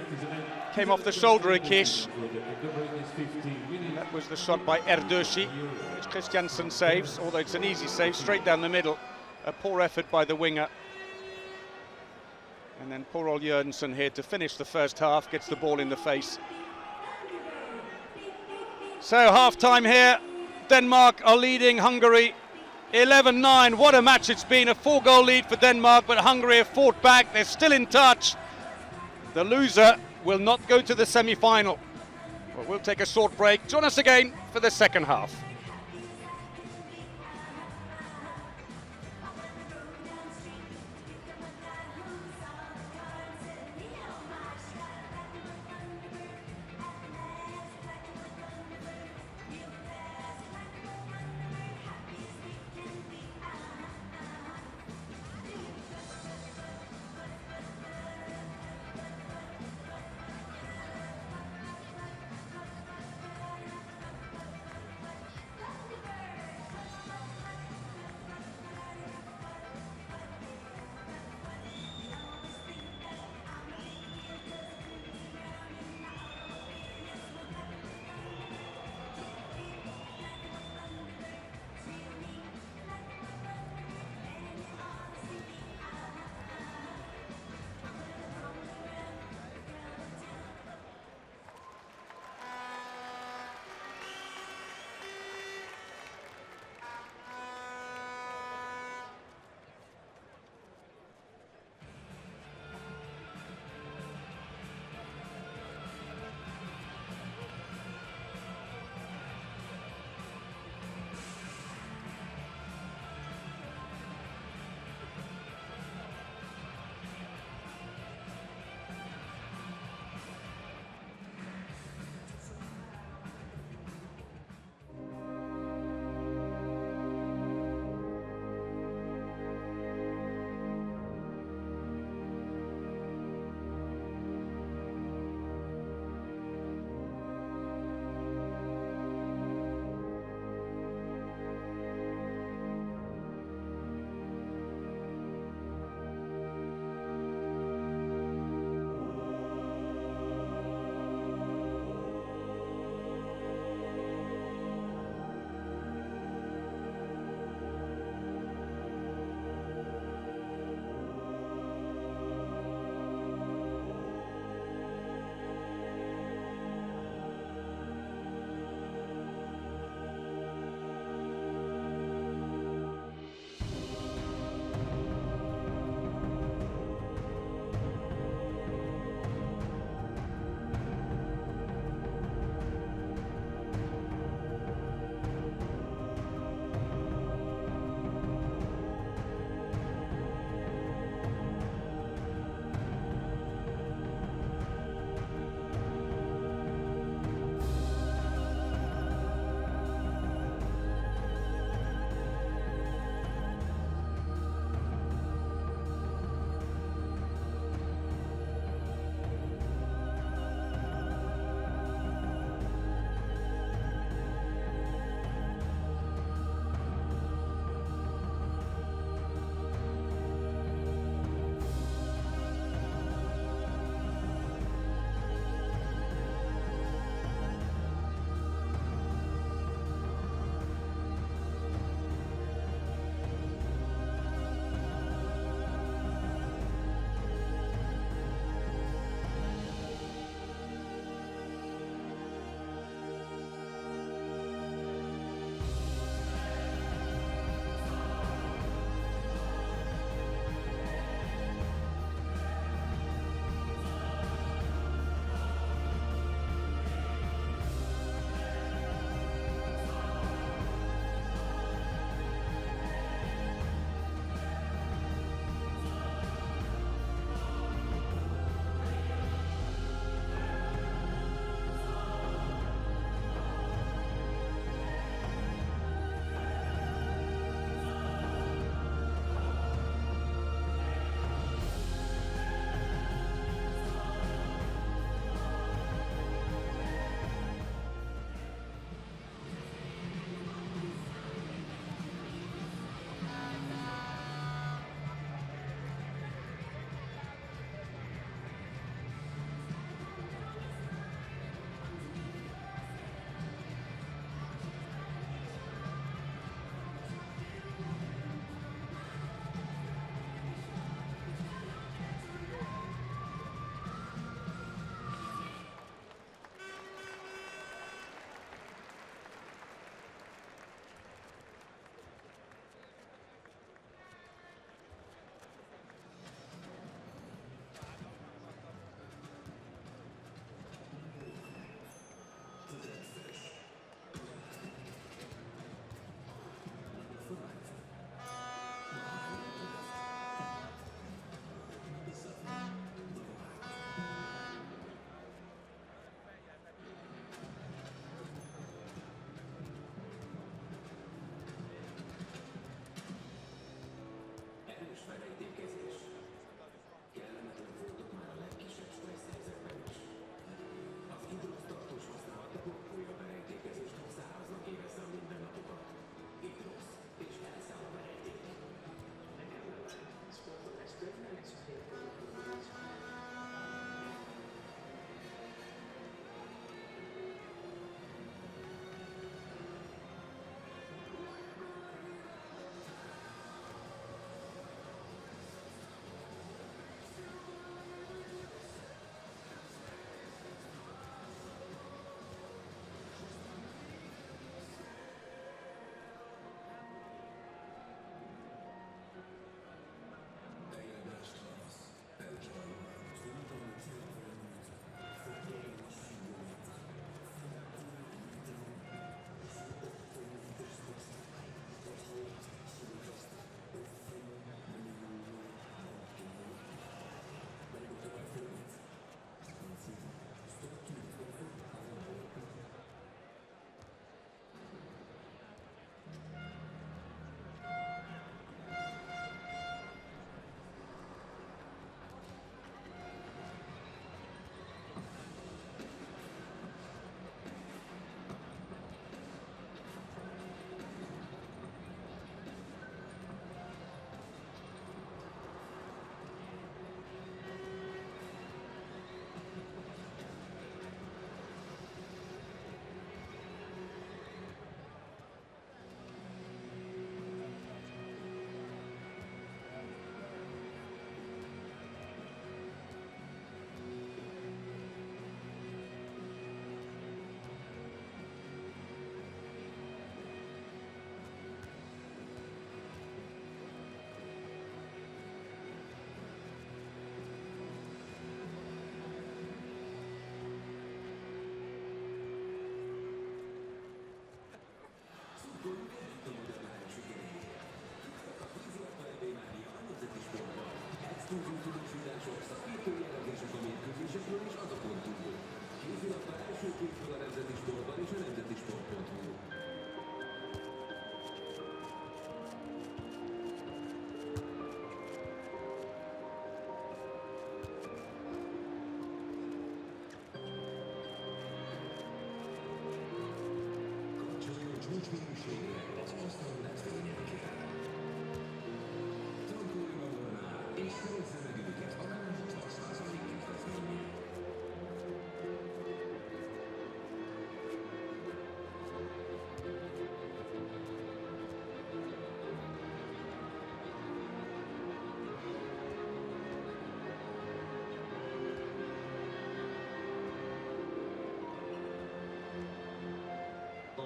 Came off the shoulder of Kish. That was the shot by Erdősi, which Christiansen saves, although it's an easy save, straight down the middle. A poor effort by the winger. And then poor old Jönsson here to finish the first half, gets the ball in the face. So half-time here, Denmark are leading Hungary 11-9. What a match it's been, a 4-goal lead for Denmark, but Hungary have fought back, they're still in touch. The loser will not go to the semi-final. Well, we'll take a short break. Join us again for the second half.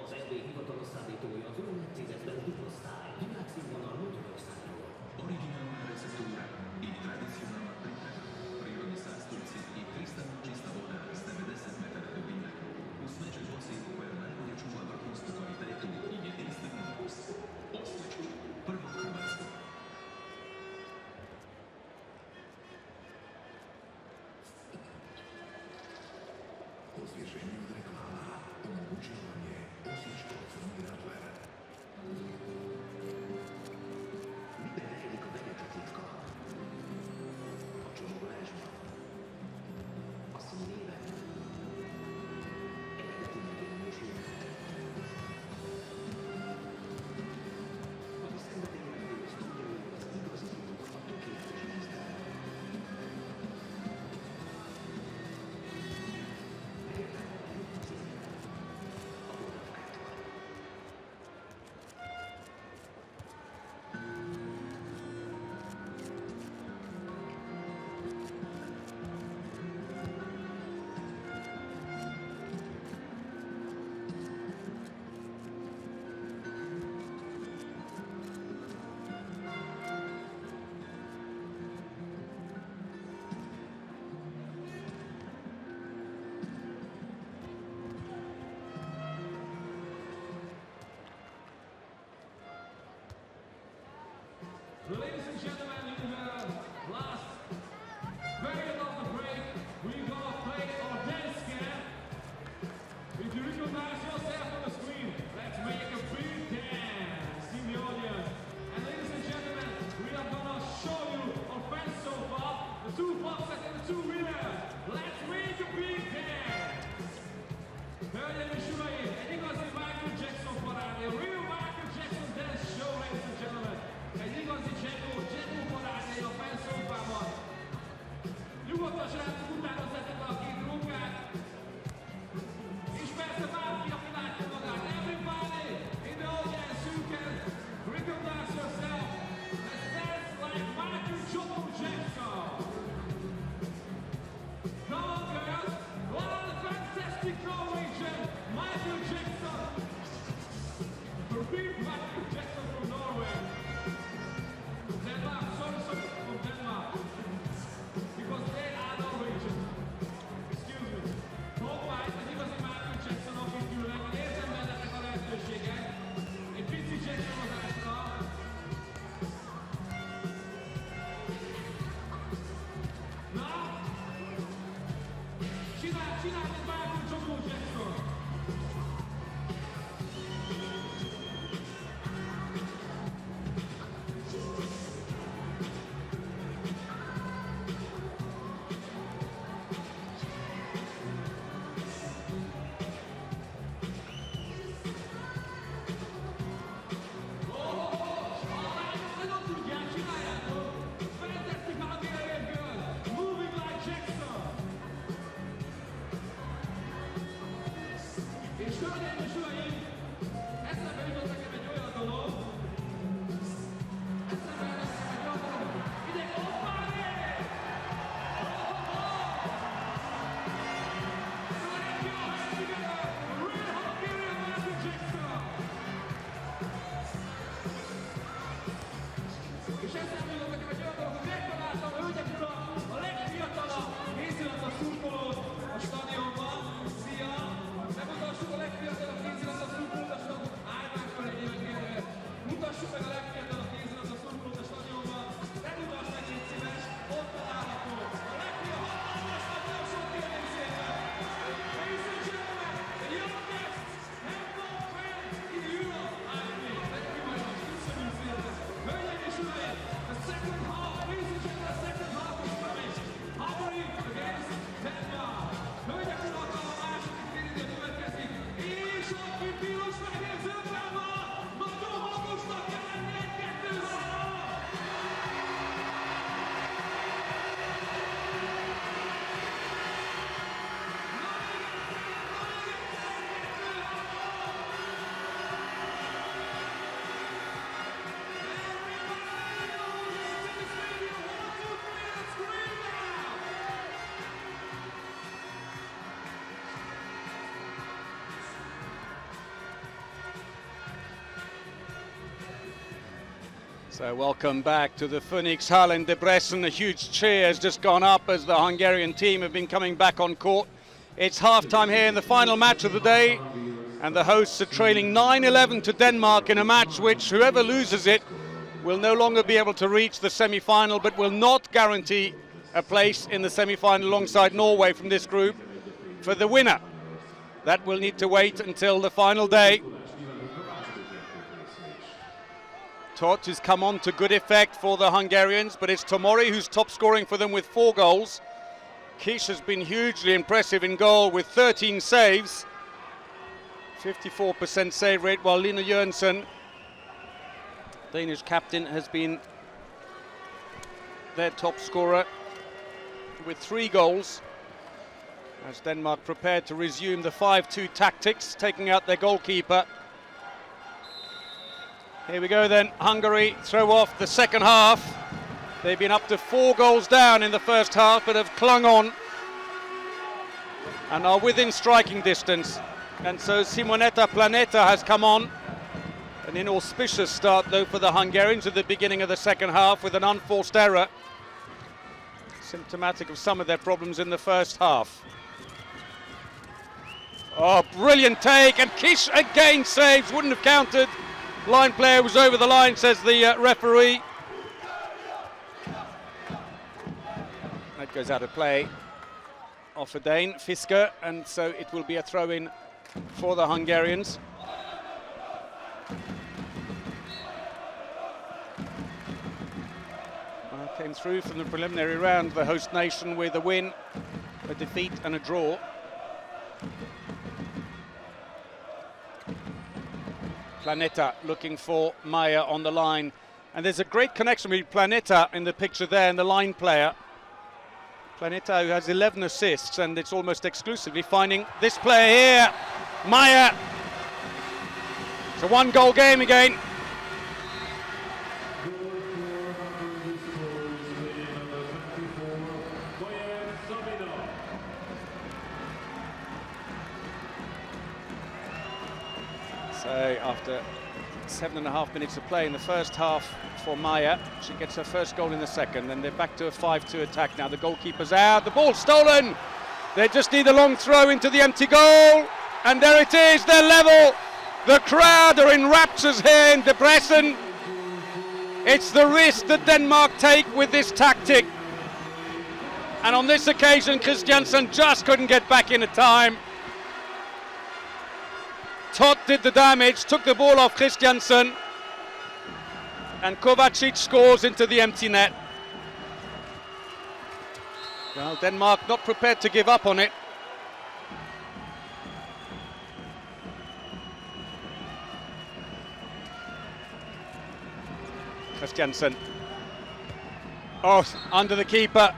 Az EB hivatalos szállítója az új Mercedes-Benz duplosztály, világszínvonal Magyarországról. Originalna receptura i tradicionalna priprema. Prirodni sastojci i kristalno čista voda s 90 metara dubine. U smeđu boci koja najbolje čuva vrhunsku kvalitetu i jedinstveni ukus. Osjeću prvo hrvatsko. Osvježenje od reklama omogućuje vam je osjećko crni radler. Miben rejlik a vegyek titka? A csomagolásban. A színében. Eredeti megjelenésében. Ami szenvedélyen ősz tudja, az igazi titok a tökéletes ízben. Ladies and gentlemen, in the last period of the break, we're gonna play our dance camp. If you recognize yourself on the screen, let's make a big dance in the audience. And ladies and gentlemen, we are gonna show you our friends so far, the two boxers and the two winners. Let's make a big dance! Hölgyeim és uraim, egy igazi Michael Jackson parádé, a real Michael Jackson dance show, ladies and gentlemen. Egy igazi Jacko So welcome back to the Phoenix Hall in Debrecen. A huge cheer has just gone up as the Hungarian team have been coming back on court. It's half-time here in the final match of the day, and the hosts are trailing 9-11 to Denmark in a match which whoever loses it will no longer be able to reach the semi-final, but will not guarantee a place in the semi-final alongside Norway from this group. For the winner, that will need to wait until the final day. Todt has come on to good effect for the Hungarians, but it's Tomori who's top scoring for them with 4 goals. Kish has been hugely impressive in goal with 13 saves. 54% save rate, while Line Jørgensen, Danish captain, has been their top scorer with 3 goals. As Denmark prepared to resume the 5-2 tactics, taking out their goalkeeper. Here we go then, Hungary throw off the second half. They've been up to 4 goals down in the first half, but have clung on and are within striking distance. And so Simonetta Planeta has come on. An inauspicious start though for the Hungarians at the beginning of the second half with an unforced error. Symptomatic of some of their problems in the first half. Oh, brilliant take, and Kish again saves, wouldn't have counted. Line player was over the line, says the referee. That goes out of play off a Dane, Fisker, and so it will be a throw-in for the Hungarians. Came through from the preliminary round, the host nation, with a win, a defeat and a draw. Planeta looking for Maya on the line, and there's a great connection with Planeta in the picture there and the line player. Planeta, who has 11 assists, and it's almost exclusively finding this player here, Maya. It's a 1-goal game again. So after 7.5 minutes of play in the first half for Maya, she gets her first goal in the second, and they're back to a 5-2 attack now. The goalkeeper's out, the ball's stolen. They just need a long throw into the empty goal, and there it is, they're level. The crowd are in raptures here in Debrecen. It's the risk that Denmark take with this tactic. And on this occasion, Christiansen just couldn't get back in time. Todt did the damage, took the ball off Christiansen, and Kovacic scores into the empty net. Well, Denmark not prepared to give up on it. Christiansen. Oh, under the keeper.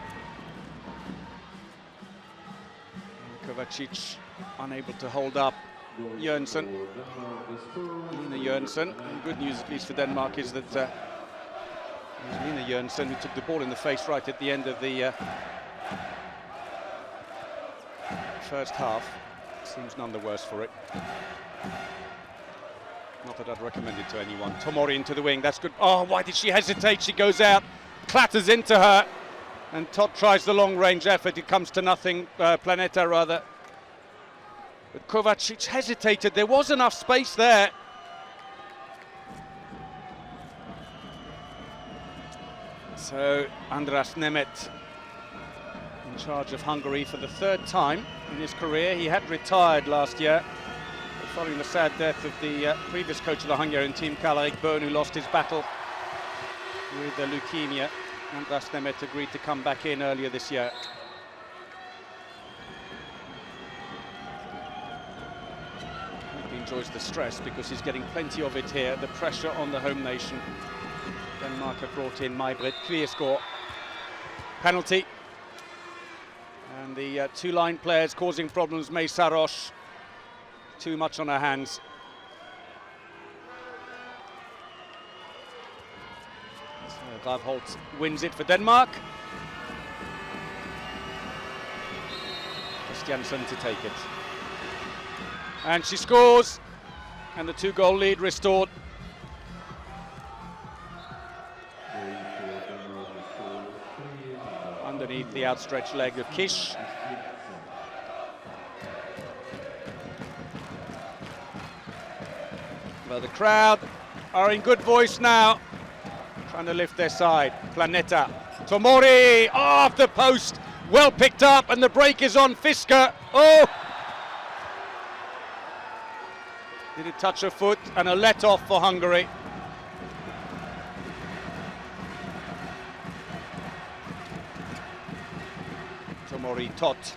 Kovacic unable to hold up Jørgensen. Line Jørgensen. Good news, at least for Denmark, is that it was Line Jørgensen who took the ball in the face right at the end of the first half. Seems none the worse for it. Not that I'd recommend it to anyone. Tomori into the wing, that's good. Oh, why did she hesitate? She goes out, clatters into her, and Todt tries the long-range effort. It comes to nothing, Planeta rather. But Kovacic hesitated, there was enough space there. So Andras Nemet in charge of Hungary for the 3rd time in his career. He had retired last year following the sad death of the previous coach of the Hungarian team, Karl-Erik Böhn, who lost his battle with leukemia. Andras Nemet agreed to come back in earlier this year. He enjoys the stress because he's getting plenty of it here, the pressure on the home nation. Denmark have brought in Majbrit, clear score. Penalty. And the 2 line players causing problems, May Saros. Too much on her hands. So Gravholt wins it for Denmark. Christiansen to take it. And she scores. And the 2-goal lead restored. the outstretched leg of Kish. Well, the crowd are in good voice now, trying to lift their side. Planeta, Tomori, off the post, well picked up, and the break is on Fisker. Oh! Did it touch her foot? And a let-off for Hungary. Tomori Tot.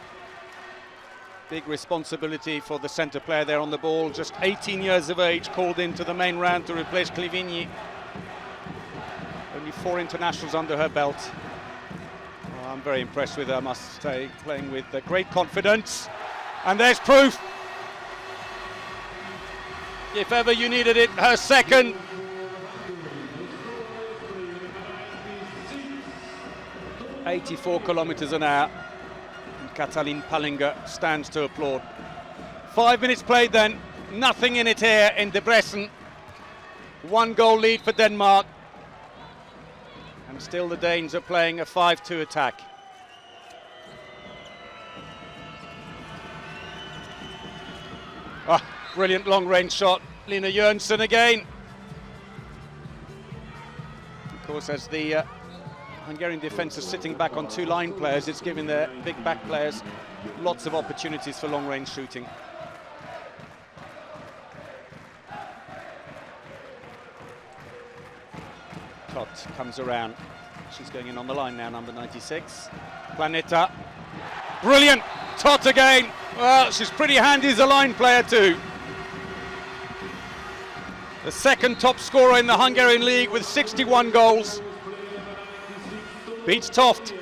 Big responsibility for the centre player there on the ball. Just 18 years of age, called into the main round to replace Clivigny. Only 4 internationals under her belt. Oh, I'm very impressed with her, I must say, playing with great confidence. And there's proof. If ever you needed it, her second. ...84 kilometers an hour. And Katalin Pallinger stands to applaud. 5 minutes played then. Nothing in it here in Debrecen. 1 goal lead for Denmark. And still the Danes are playing a 5-2 attack. Ah, brilliant long-range shot. Lina Jørgensen again. Of course, as the Hungarian defence is sitting back on 2 line players, it's giving their big back players lots of opportunities for long-range shooting. Tot comes around. She's going in on the line now, number 96. Planeta. Brilliant! Tot again! Well, she's pretty handy as a line player too. The second top scorer in the Hungarian league with 61 goals. Beats Toft.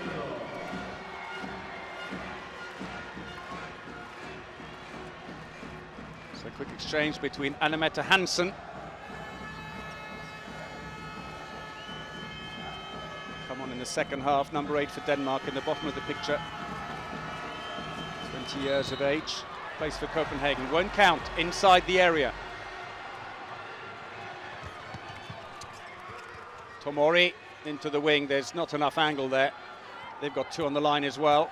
So a quick exchange between Annemette Hansen. Come on in the second half, number 8 for Denmark in the bottom of the picture. 20 years of age, plays for Copenhagen, won't count inside the area. Tomori into the wing, there's not enough angle there. They've got 2 on the line as well.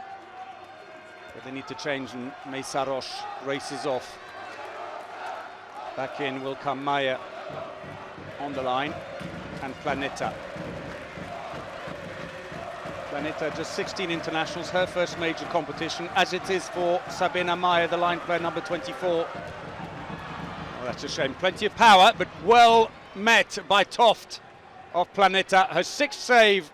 But they need to change, and Meisaros races off. Back in will come Maya on the line, and Planeta. Planeta, just 16 internationals, her first major competition, as it is for Sabina Maya, the line player number 24. Oh, that's a shame. Plenty of power, but well met by Toft of Planeta, her 6th save.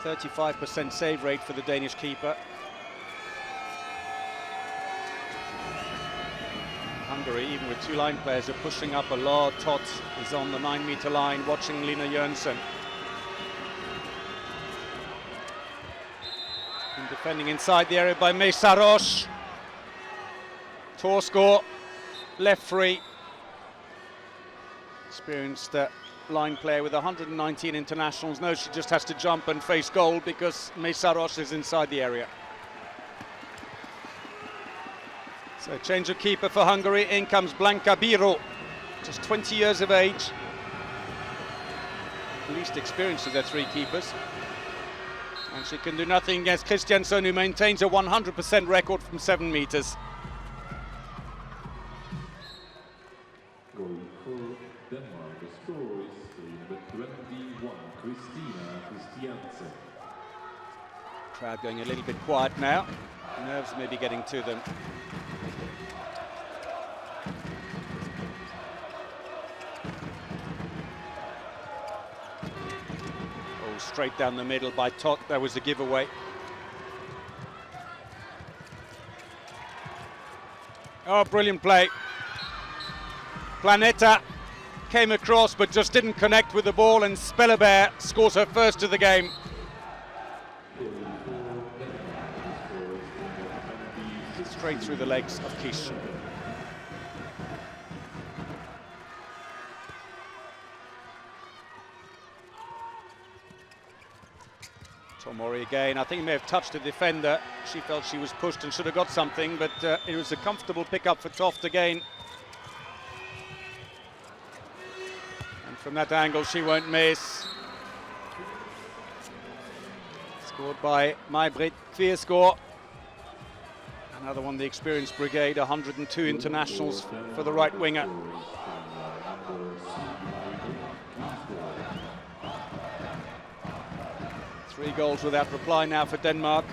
.35% save rate for the Danish keeper. Hungary, even with 2 line players, are pushing up a lot. Tot is on the 9-meter line, watching Lina Jørgensen. And defending inside the area by Meisaros. Torsgaard, left free. Experienced line player with 119 internationals. No, she just has to jump and face goal because Meisaros is inside the area. So change of keeper for Hungary. In comes Blanca Biro, just 20 years of age. Least experienced of their 3 keepers. And she can do nothing against Christiansen, who maintains a 100% record from 7 meters. Goal for Denmark. The score is number 21, Christiansen. Crowd going a little bit quiet now. Nerves maybe getting to them. Oh, straight down the middle by Tot. That was a giveaway. Oh, brilliant play. Planeta came across but just didn't connect with the ball, and Spelleberg scores her first of the game. Straight through the legs of Kish. Tomori again. I think he may have touched the defender. She felt she was pushed and should have got something, but it was a comfortable pick-up for Toft again. And from that angle, she won't miss. Scored by May-Britt Kvirsgaard. Another one, the experienced brigade, 102 internationals for the right winger. Three goals without reply now for Denmark.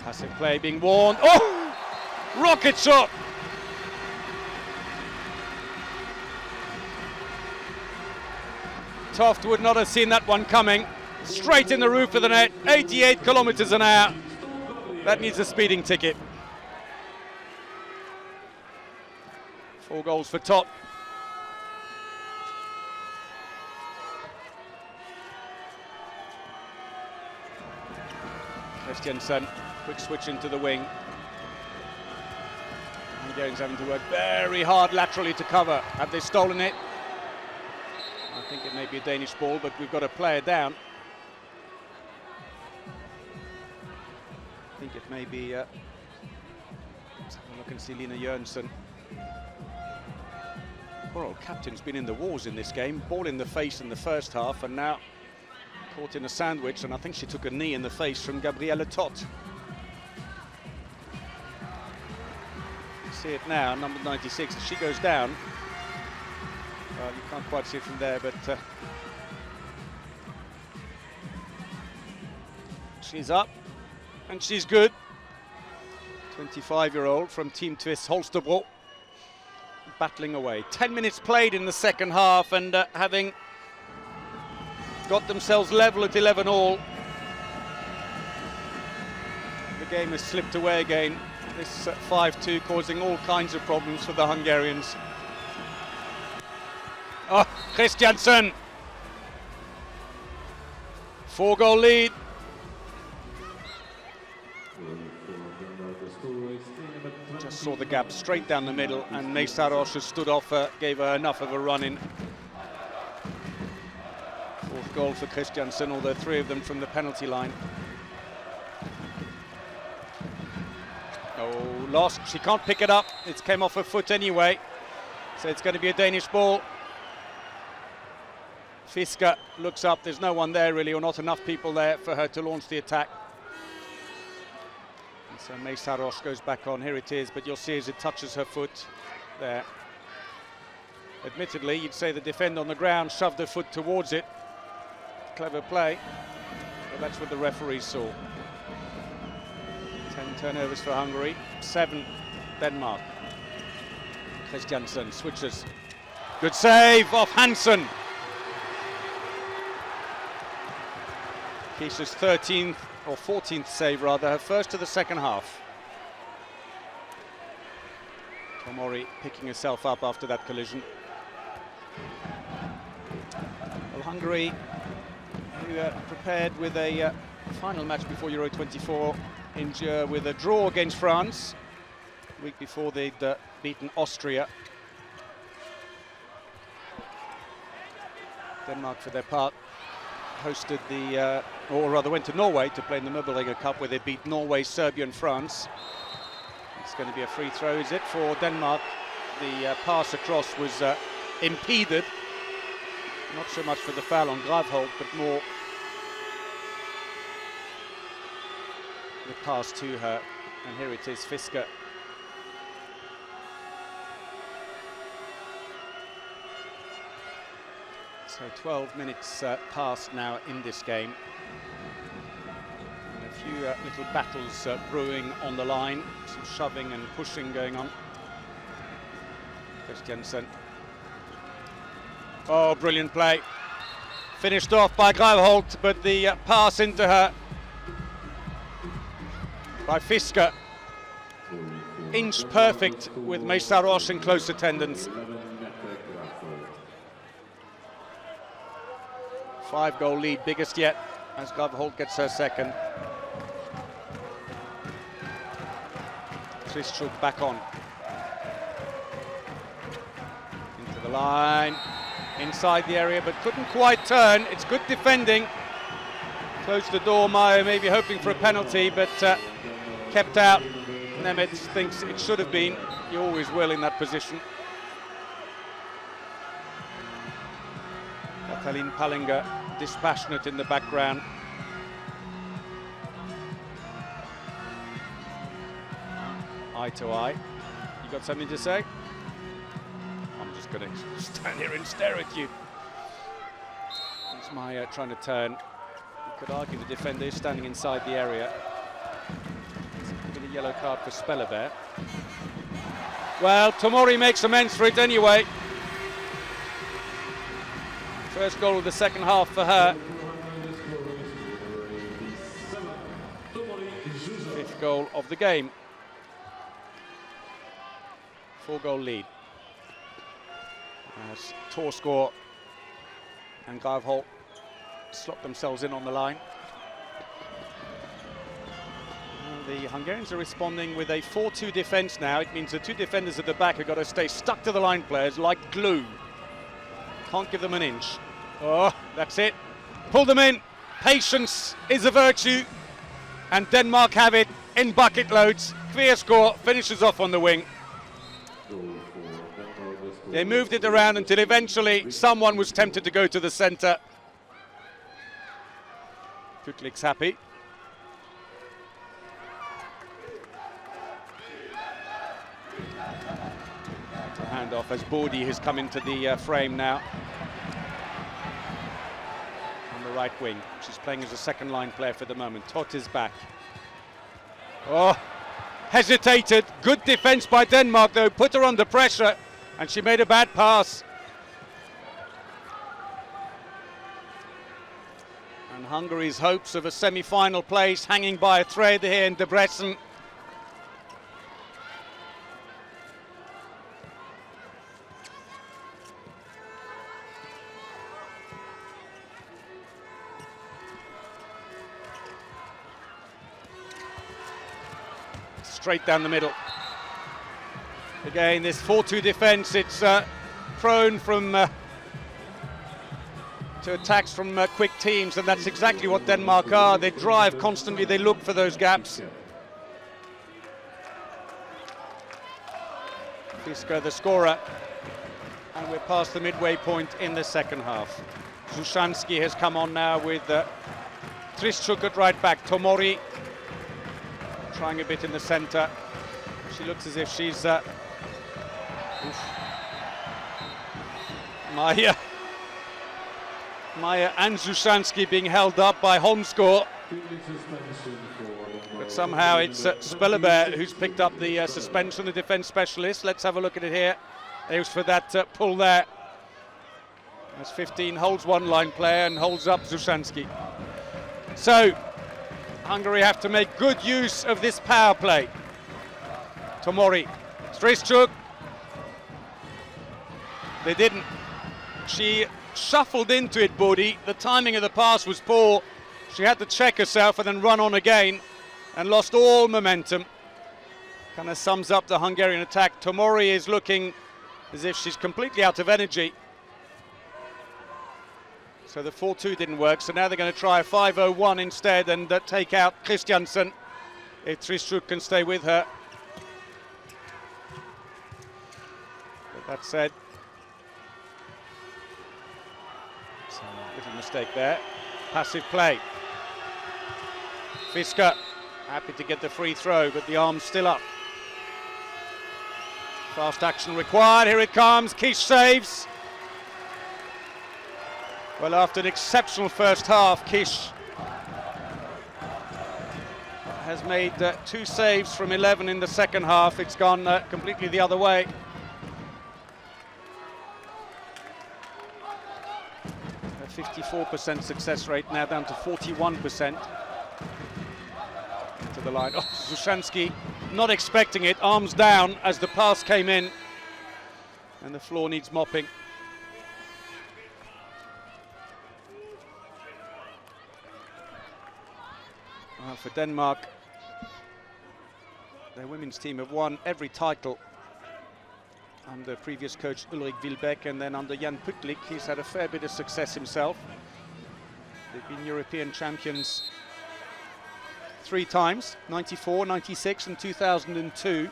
Passive play being warned. Oh! Rocket shot! Toft would not have seen that one coming. Straight in the roof of the net, 88 kilometers an hour. That needs a speeding ticket. 4 goals for Toft. Christiansen, quick switch into the wing. Hungarians having to work very hard laterally to cover. Have they stolen it? I think it may be a Danish ball, but we've got a player down. I think it may be, let's have a look and see Lina Jørgensen. Poor old captain's been in the wars in this game. Ball in the face in the first half, and now caught in a sandwich, and I think she took a knee in the face from Gabriele Toft. You see it now, number 96, as she goes down. Well, you can't quite see it from there, but she's up, and she's good. 25-year-old from Team Twist Holstebro, battling away. 10 minutes played in the second half, and having got themselves level at 11-all. The game has slipped away again. This 5-2 causing all kinds of problems for the Hungarians. Oh, Christiansen! 4-goal lead. Just saw the gap straight down the middle, and May Saros has stood off her, gave her enough of a run in. 4th goal for Christiansen, although 3 of them from the penalty line. Oh, lost. She can't pick it up. It came off her foot anyway. So it's going to be a Danish ball. Fisker looks up. There's no one there really, or not enough people there for her to launch the attack. And so May Saros goes back on. Here it is, but you'll see as it touches her foot there. Admittedly, you'd say the defender on the ground shoved her foot towards it. Clever play, but that's what the referee saw. 10 turnovers for Hungary, 7 Denmark. Christiansen switches. Good save off Hansen. Keisha's 13th or 14th save rather, her first of the second half. Tomori picking herself up after that collision. Well, Hungary, who prepared with a final match before Euro 24 with a draw against France. The week before they'd beaten Austria. Denmark, for their part, hosted the, or rather went to Norway to play in the Møbelringer Cup, where they beat Norway, Serbia and France. It's going to be a free throw, is it, for Denmark? The pass across was impeded. Not so much for the foul on Gravholt, but more the pass to her. And here it is, Fisker. So 12 minutes passed now in this game. And a few little battles brewing on the line. Some shoving and pushing going on. Christiansen. Oh, brilliant play. Finished off by Gravholt, but the pass into her by Fisker. Inch perfect with May Saros in close attendance. 5-goal lead, biggest yet, as Gravholt gets her second. Krischuk back on. Into the The line, inside the area, but couldn't quite turn. It's good defending. Closed the door, Meyer maybe hoping for a penalty, but kept out. Nemeth thinks it should have been. You always will in that position. Katalin Palinga dispassionate in the background. Eye to eye. You got something to say? I'm just going to stand here and stare at you. That's Meyer trying to turn. You could argue the defender is standing inside the area. It's a yellow card for Spelleberg. Well, Tomori makes amends for it anyway. First goal of the second half for her. Fifth goal of the game. 4-goal lead. As Torsgaard and Greifholt slot themselves in on the line. The Hungarians are responding with a 4-2 defence now. It means the two defenders at the back have got to stay stuck to the line players like glue. Can't give them an inch. Oh, that's it. Pull them in. Patience is a virtue. And Denmark have it in bucket loads. Kversgaard finishes off on the wing. They moved it around until eventually someone was tempted to go to the centre. Kutlik's happy. Handoff as Bordi has come into the frame now. On the right wing. She's playing as a second line player for the moment. Tot is back. Oh, hesitated. Good defence by Denmark though. Put her under pressure and she made a bad pass. And Hungary's hopes of a semi-final place hanging by a thread here in Debrecen. Straight down the middle. Again, this 4-2 defence, it's prone from to attacks from quick teams, and that's exactly what Denmark are. They drive constantly, they look for those gaps. Fisker, the scorer, and we're past the midway point in the second half. Zushansky has come on now with Trischuk at right back. Tomori trying a bit in the centre. She looks as if she's Maya and Zushansky being held up by Holmsgaard. But somehow it's Spelleberg who's picked up the suspension, the defence specialist. Let's have a look at it here. It was for that pull there. As 15 holds one line player and holds up Zushansky. So Hungary have to make good use of this power play. Tomori, Strischuk. They didn't. She shuffled into it, Bordi. The timing of the pass was poor. She had to check herself and then run on again and lost all momentum. Kind of sums up the Hungarian attack. Tomori is looking as if she's completely out of energy. So the 4-2 didn't work, so now they're going to try a 5-0-1 instead and take out Christiansen if Trischuk can stay with her. But that said, so little mistake there. Passive play. Fisker happy to get the free throw, but the arm's still up. Fast action required, here it comes, Kish saves. Well, after an exceptional first half, Kish has made 2 saves from 11 in the second half. It's gone completely the other way. A 54% success rate, now down to 41%. To the line. Oh, Zushansky not expecting it, arms down as the pass came in. And the floor needs mopping. For Denmark, their women's team have won every title under previous coach Ulrich Wilbeck, and then under Jan Putlik, he's had a fair bit of success himself. They've been European champions 3 times, 94, 96 and 2002.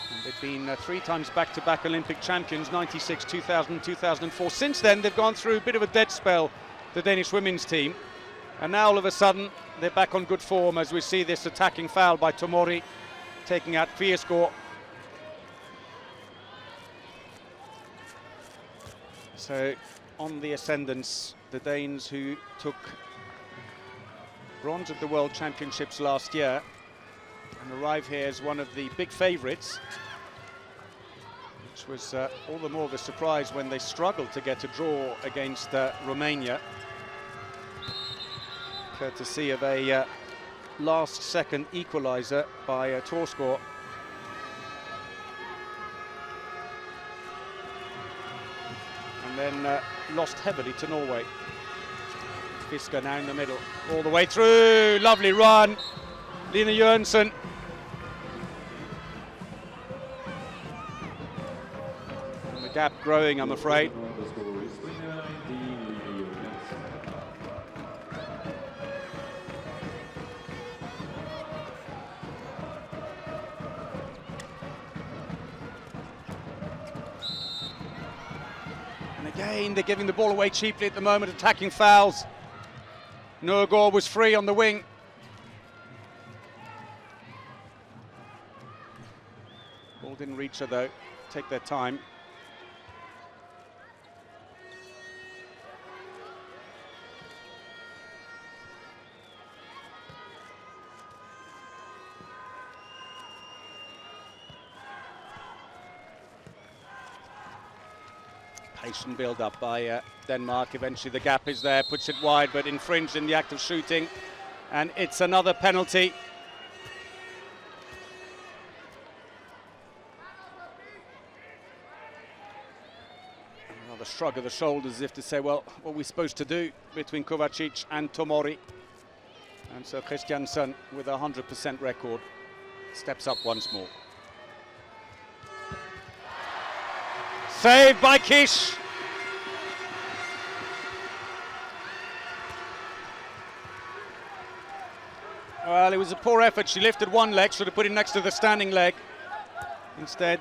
And they've been 3 times back-to-back Olympic champions, 96, 2000, 2004. Since then, they've gone through a bit of a dead spell, the Danish women's team. And now all of a sudden, they're back on good form as we see this attacking foul by Tomori, taking out Kviesgaard. So on the ascendance, the Danes who took bronze at the World Championships last year and arrive here as one of the big favourites, which was all the more of a surprise when they struggled to get a draw against Romania, courtesy of a last-second equaliser by Torsgaard. And then lost heavily to Norway. Fisker now in the middle, all the way through, lovely run, Line Jørgensen. And the gap growing, I'm afraid. Again, they're giving the ball away cheaply at the moment, attacking fouls. Nørgaard was free on the wing. Ball didn't reach her though, take their time. Patient build-up by Denmark. Eventually the gap is there, puts it wide, but infringed in the act of shooting. And it's another penalty. Another shrug of the shoulders as if to say, well, what are we supposed to do between Kovacic and Tomori? And so Christiansen, with a 100% record, steps up once more. Saved by Kish. Well, it was a poor effort. She lifted one leg, should have put it next to the standing leg. Instead,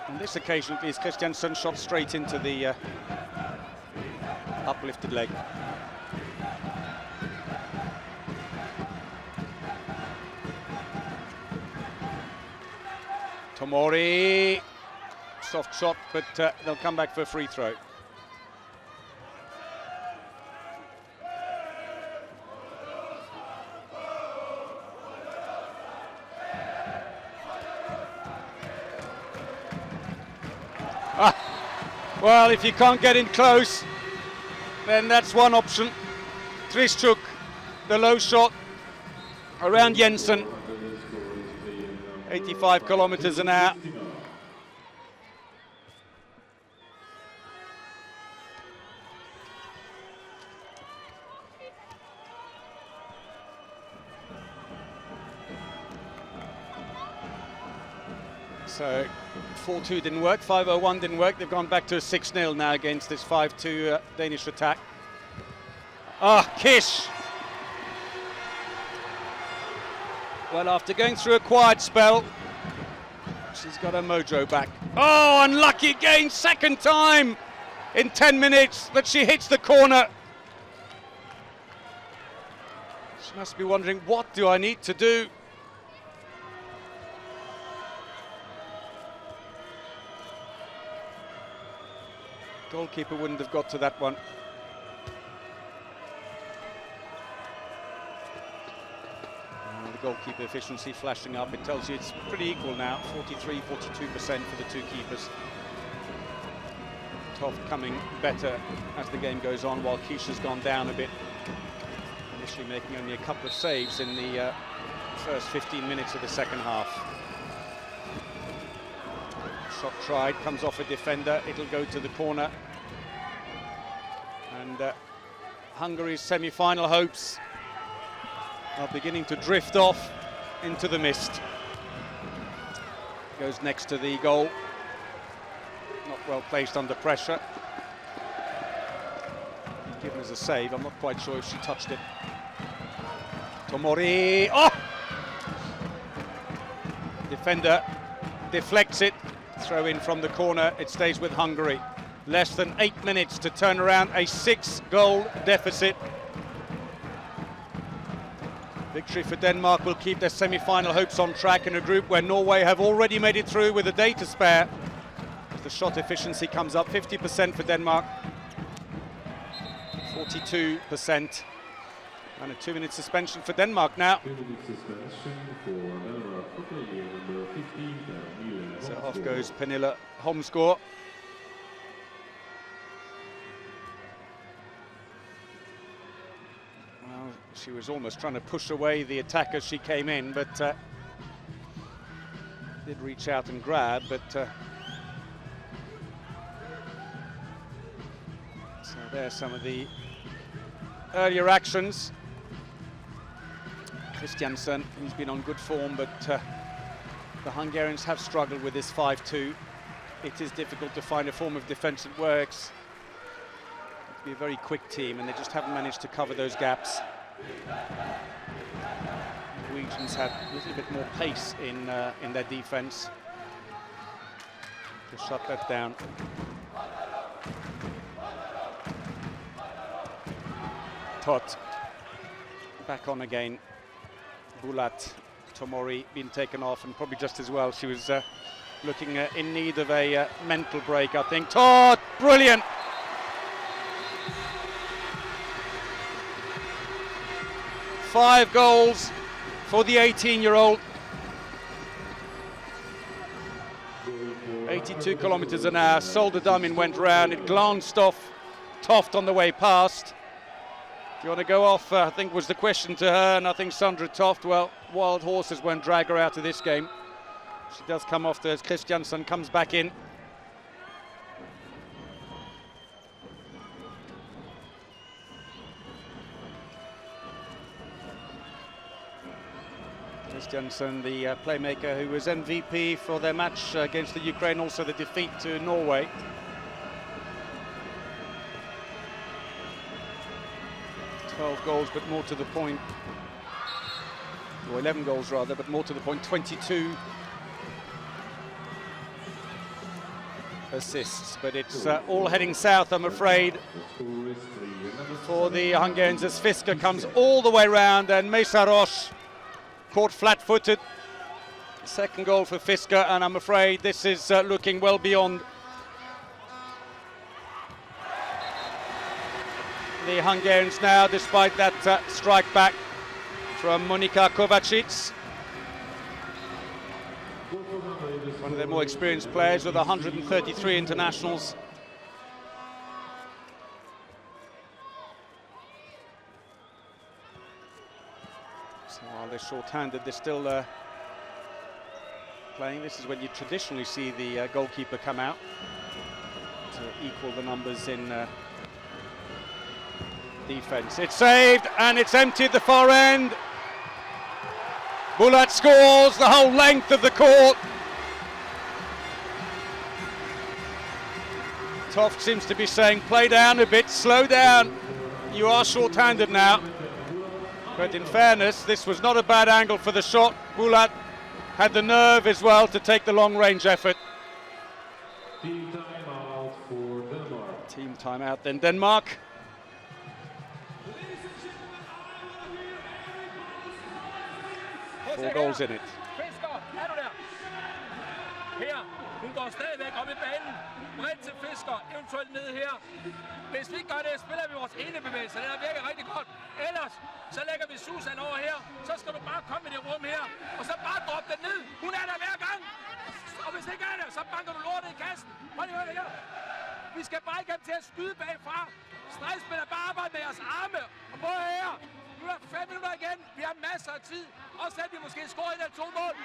on this occasion at least, Christiansen shot straight into the uplifted leg. Tomori. Soft shot, but they'll come back for a free throw. Well, if you can't get in close, then that's one option. Trischuk, the low shot around Jensen. 85 kilometers an hour. So 4-2 didn't work, 5-0-1 didn't work. They've gone back to a 6-0 now against this 5-2 Danish attack. Kish. Well, after going through a quiet spell, she's got her mojo back. Oh, unlucky again, second time in 10 minutes that she hits the corner. She must be wondering, what do I need to do? Goalkeeper wouldn't have got to that one. And the goalkeeper efficiency flashing up. It tells you it's pretty equal now, 43-42% for the two keepers. Toft coming better as the game goes on, while Kish has gone down a bit. Initially making only a couple of saves in the first 15 minutes of the second half. Shot tried, comes off a defender, it'll go to the corner. And Hungary's semi-final hopes are beginning to drift off into the mist. Goes next to the goal. Not well placed under pressure. Given as a save, I'm not quite sure if she touched it. Tomori, oh! Defender deflects it, throw in from the corner, it stays with Hungary. Less than 8 minutes to turn around a 6-goal deficit. Victory for Denmark will keep their semi-final hopes on track in a group where Norway have already made it through with a day to spare. The shot efficiency comes up 50% for Denmark, 42%, and a 2-minute suspension for Denmark now. 2-minute suspension for Denmark for player number 15, So off goes Pernille Holmsgaard. Well, she was almost trying to push away the attack as she came in, but did reach out and grab, but so there's some of the earlier actions. Christiansen, he's been on good form, but the Hungarians have struggled with this 5-2. It is difficult to find a form of defence that works. It'll be a very quick team, and they just haven't managed to cover those gaps. The Norwegians had a little bit more pace in their defence to shut that down. Tot back on again. Bulat, Tomori been taken off, and probably just as well. She was looking in need of a mental break, I think. Tot, brilliant! Five goals for the 18-year-old. 82 kilometers an hour. Solder-Damin went round. It glanced off Toft on the way past. Do you want to go off, I think was the question to her, and I think Sandra Toft, well, wild horses won't drag her out of this game. She does come off as Christiansen comes back in. Christiansen, the playmaker who was MVP for their match against the Ukraine, also the defeat to Norway. $12 goals, but more to the point, or 11 goals rather, but more to the point, 22 assists. But it's all heading south, I'm afraid, for the Hungarians as Fisker comes all the way round, and Mészáros caught flat-footed. Second goal for Fisker, and I'm afraid this is looking well beyond the Hungarians now, despite that strike back from Monika Kovacic. One of their more experienced players with 133 internationals. So while they're short-handed, they're still playing. This is when you traditionally see the goalkeeper come out to equal the numbers in defense. It's saved, and it's emptied the far end. Bulat scores the whole length of the court. Toft seems to be saying, play down a bit, slow down. You are short-handed now. But in fairness, this was not a bad angle for the shot. Bulat had the nerve as well to take the long-range effort. Team timeout for Denmark. Team timeout then, Denmark. 4 goals in it. Fisker, er du der? Her, hun går stadigvæk op i banen. Bredt til Fisker, eventuelt ned her. Hvis vi gør det, spiller vi vores ene bevægelse. Den har virket rigtig godt. Ellers, så lægger vi Susan over her. Så skal du bare komme i det rum her. Og så bare droppe den ned. Hun er der hver gang. Og hvis ikke er der, så banker du lortet i kassen. Prøv lige at høre det her. Vi skal bare ikke til at skyde bagfra. Stregspiller bare arbejde med jeres arme. Og prøv her. Nu er der 5 minutter igen. Vi har masser af tid. Og så vi måske score 1 eller 2 mål.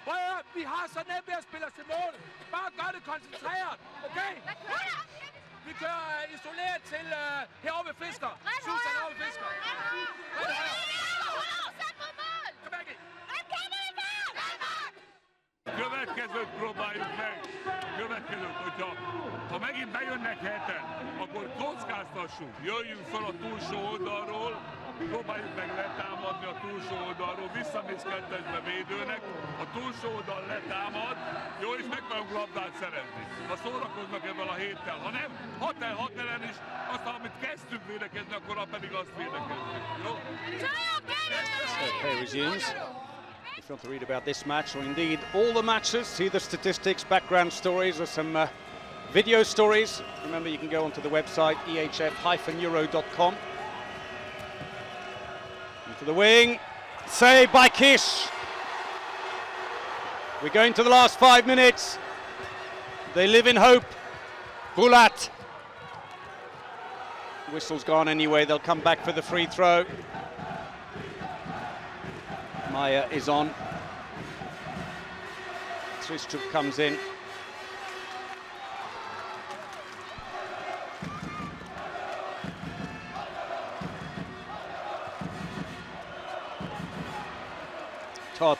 Prøv at høre. Vi har så nemt ved at spille os til mål. Bare gør det koncentreret. Okay? Vi kører isoleret til herovre ved Fisker. Susan herovre ved Fisker. Következő következőt próbáljuk meg. Következőt, hogyha megint bejönnek heten, akkor kockáztassunk, jöjjünk fel a túlsó oldalról, próbáljuk meg letámadni a túlsó oldalról, visszamész kettesbe védőnek, a túlsó oldal letámad, jó, és meg fogunk labdát szerezni. Ha szórakoznak ebben a héttel, ha nem, 6 ellen is, aztán amit kezdtünk védekezni, akkor pedig azt védekezni. Jó? Play resumes. If you want to read about this match, or indeed all the matches, see the statistics, background stories, or some video stories, remember you can go onto the website EHF EURO.com. Into the wing, saved by Kish. We're going to the last 5 minutes. They live in hope. Bulat. Whistle's gone anyway, they'll come back for the free throw. Maya is on. Tristrup comes in. Tot.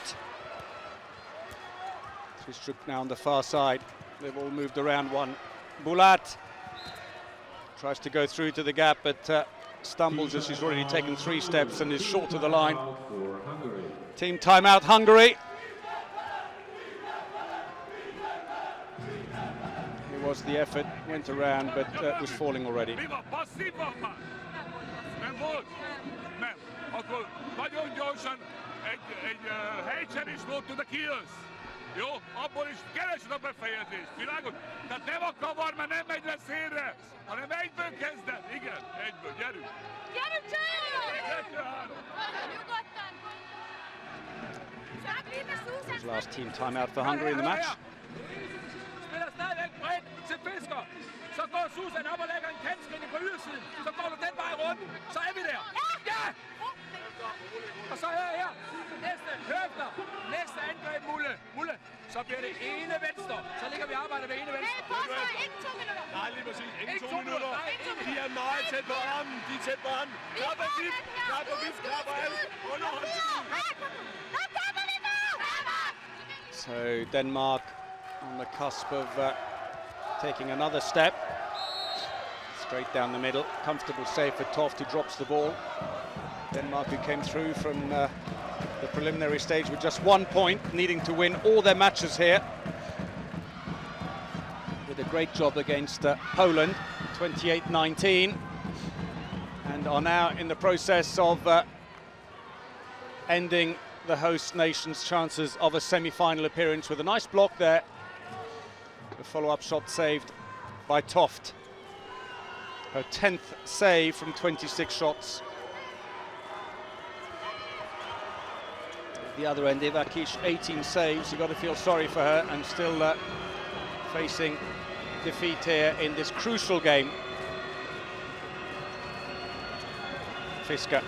Tristrup now on the far side. They've all moved around one. Bulat tries to go through to the gap, but stumbles as she's already taken 3 steps and is short of the line. Team timeout, Hungary. It was the effort, went around, but was falling already. Akkor nagyon gyorsan egy helycser is volt to the kills. Jó, abból is keresd a befejezést, világos? Tehát nem a kavar, mert nem megy le szélre, hanem egyből kezded. Igen, egyből, gyerünk! Gyerünk, csináljuk! His last team timeout for Hungary in the match. Spiller stadigvæk bredt til Fisker. Så går Susan op og lægger en kantskridt på ydersiden. Så går du den vej rundt. Så er vi der. Ja! Og så her. Næste høfter. Næste angreb, Mulle. Så bliver det ene venstre. Så ligger vi arbejder ved ene venstre. Ikke 2 minutter. Nej, lige præcis. Ikke 2 minutter. De er meget tæt på armen. De er tæt på armen. Klap og vip. Klap og vip. Klap og alt. So Denmark on the cusp of taking another step. Straight down the middle. Comfortable save for Toft, who drops the ball. Denmark, who came through from the preliminary stage with just 1 point, needing to win all their matches here. Did a great job against Poland, 28-19, and are now in the process of ending the host nation's chances of a semi-final appearance with a nice block there. The follow-up shot saved by Toft. Her 10th save from 26 shots. At the other end, Ivakish, 18 saves. You've got to feel sorry for her, and still facing defeat here in this crucial game. Fisker.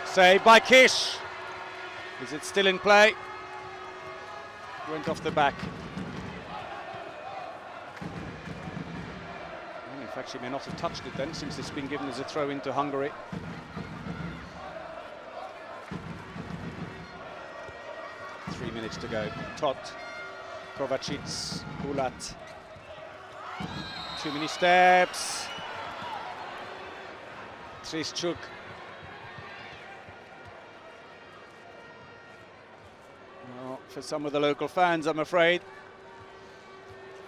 Save by Kish. Is it still in play? Went off the back. Well, in fact, she may not have touched it then, since it's been given as a throw into Hungary. Three minutes to go. Tot, Kovacic, Bulat. Too many steps. Tristrup. Well, for some of the local fans, I'm afraid,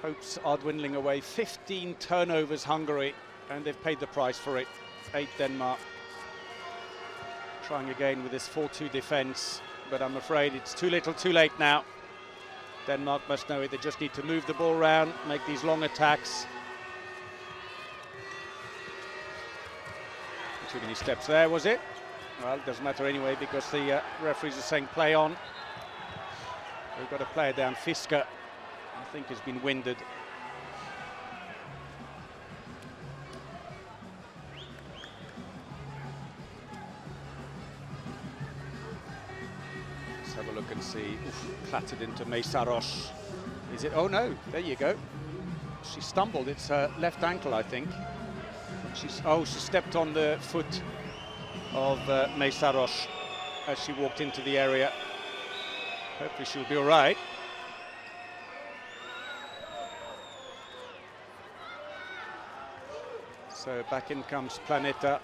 hopes are dwindling away. 15 turnovers Hungary, and they've paid the price for it. 8 Denmark. Trying again with this 4-2 defence, but I'm afraid it's too little, too late now. Denmark must know it. They just need to move the ball around, make these long attacks. Too many steps there, was it? Well, it doesn't matter anyway, because the referees are saying play on. We've got a player down, Fisker, I think has been winded. Let's have a look and see. Oof, clattered into Meisaros. Is it? Oh no, there you go. She stumbled, it's her left ankle, I think. She stepped on the foot of Meisaros as she walked into the area. Hopefully she'll be all right. So back in comes Planeta.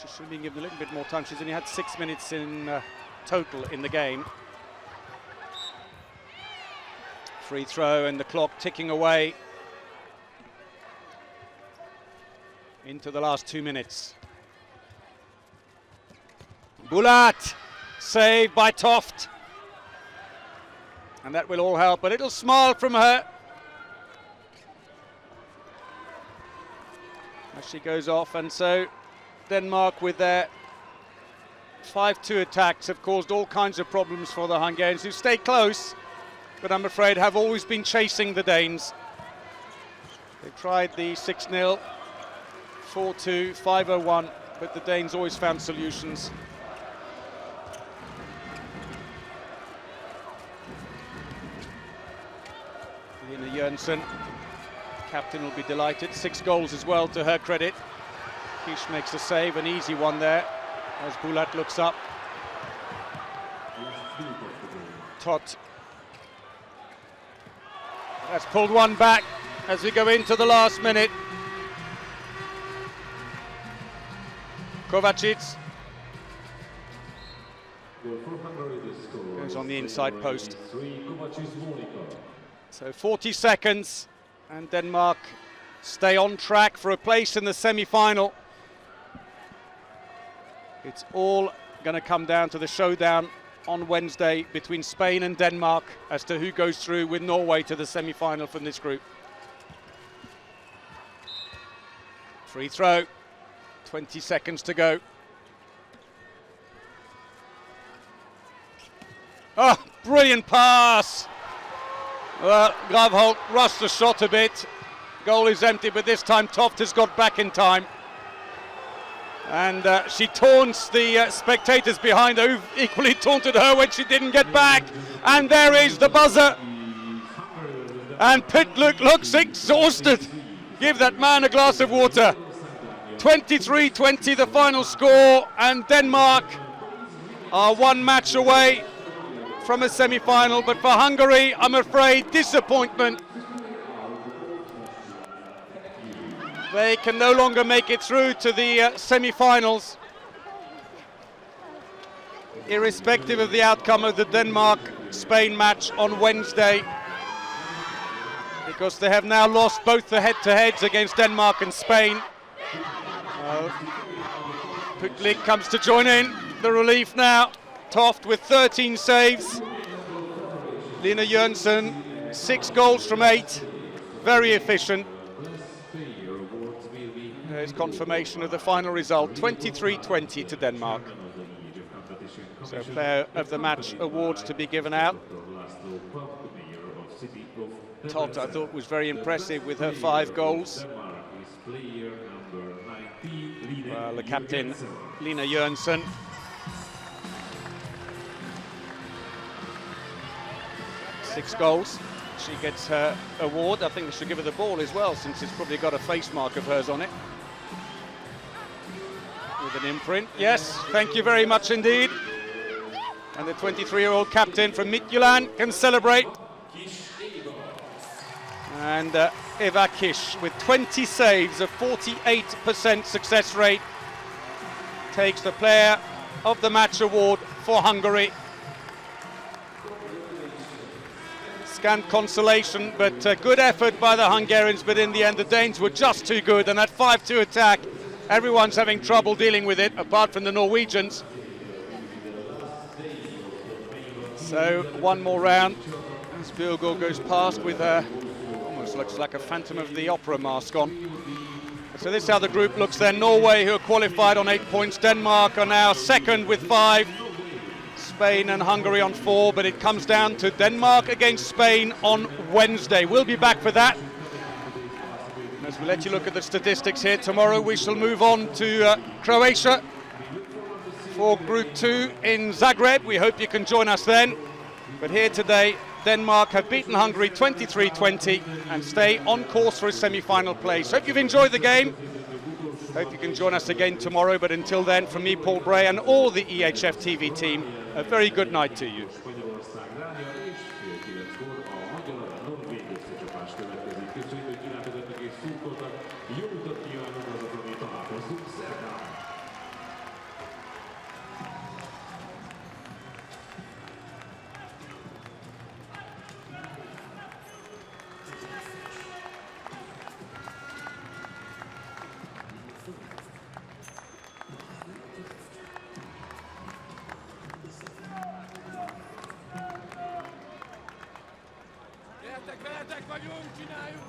She should be given a little bit more time. She's only had 6 minutes in total in the game. Free throw and the clock ticking away into the last 2 minutes. Bulat, saved by Toft. And that will all help. A little smile from her as she goes off. And so Denmark, with their 5-2 attacks, have caused all kinds of problems for the Hungarians, who stay close, but I'm afraid have always been chasing the Danes. They tried the 6-0, 4-2, 5-0-1, but the Danes always found solutions. Lina Jørgensen, captain, will be delighted. 6 goals as well to her credit. Kish makes a save, an easy one there, as Bulat looks up. Tot. That's pulled one back as we go into the last minute. Kovacic goes on the inside post. So 40 seconds and Denmark stay on track for a place in the semi-final. It's all going to come down to the showdown on Wednesday between Spain and Denmark as to who goes through with Norway to the semi-final from this group. Free throw, 20 seconds to go. Oh, brilliant pass! Well, Gravholt rushed the shot a bit. Goal is empty, but this time Toft has got back in time. And she taunts the spectators behind her, who equally taunted her when she didn't get back. And there is the buzzer. And Pitluck looks exhausted. Give that man a glass of water. 23-20 the final score, and Denmark are one match away from a semi-final, but for Hungary, I'm afraid, disappointment. They can no longer make it through to the semi-finals, irrespective of the outcome of the Denmark-Spain match on Wednesday, because they have now lost both the head-to-heads against Denmark and Spain. Pitluck comes to join in the relief now. Toft with 13 saves. Lina Jørgensen, 6 goals from 8. Very efficient. There's confirmation of the final result, 23-20 to Denmark. So player of the match awards to be given out. Toft, I thought, was very impressive with her 5 goals. Well, the captain, Lina Jørgensen. Six goals. She gets her award. I think we should give her the ball as well, since it's probably got a face mark of hers on it. With an imprint. Yes, thank you very much indeed. And the 23-year-old captain from Midtjylland can celebrate. And Eva Kish, with 20 saves, a 48% success rate, takes the player of the match award for Hungary. Scant consolation, but good effort by the Hungarians, but in the end the Danes were just too good, and that 5-2 attack, everyone's having trouble dealing with it, apart from the Norwegians. So one more round as Bjørgaard goes past with almost looks like a Phantom of the Opera mask on. So this is how the group looks then. Norway, who are qualified on 8 points. Denmark are now second with 5. Spain and Hungary on 4, but it comes down to Denmark against Spain on Wednesday. We'll be back for that. As we let you look at the statistics here, tomorrow we shall move on to Croatia for Group 2 in Zagreb. We hope you can join us then. But here today, Denmark have beaten Hungary 23-20 and stay on course for a semi-final place. Hope you've enjoyed the game. Hope you can join us again tomorrow, but until then, from me, Paul Bray, and all the EHF TV team, a very good night to you. Jó utat kívánok! Imaginárium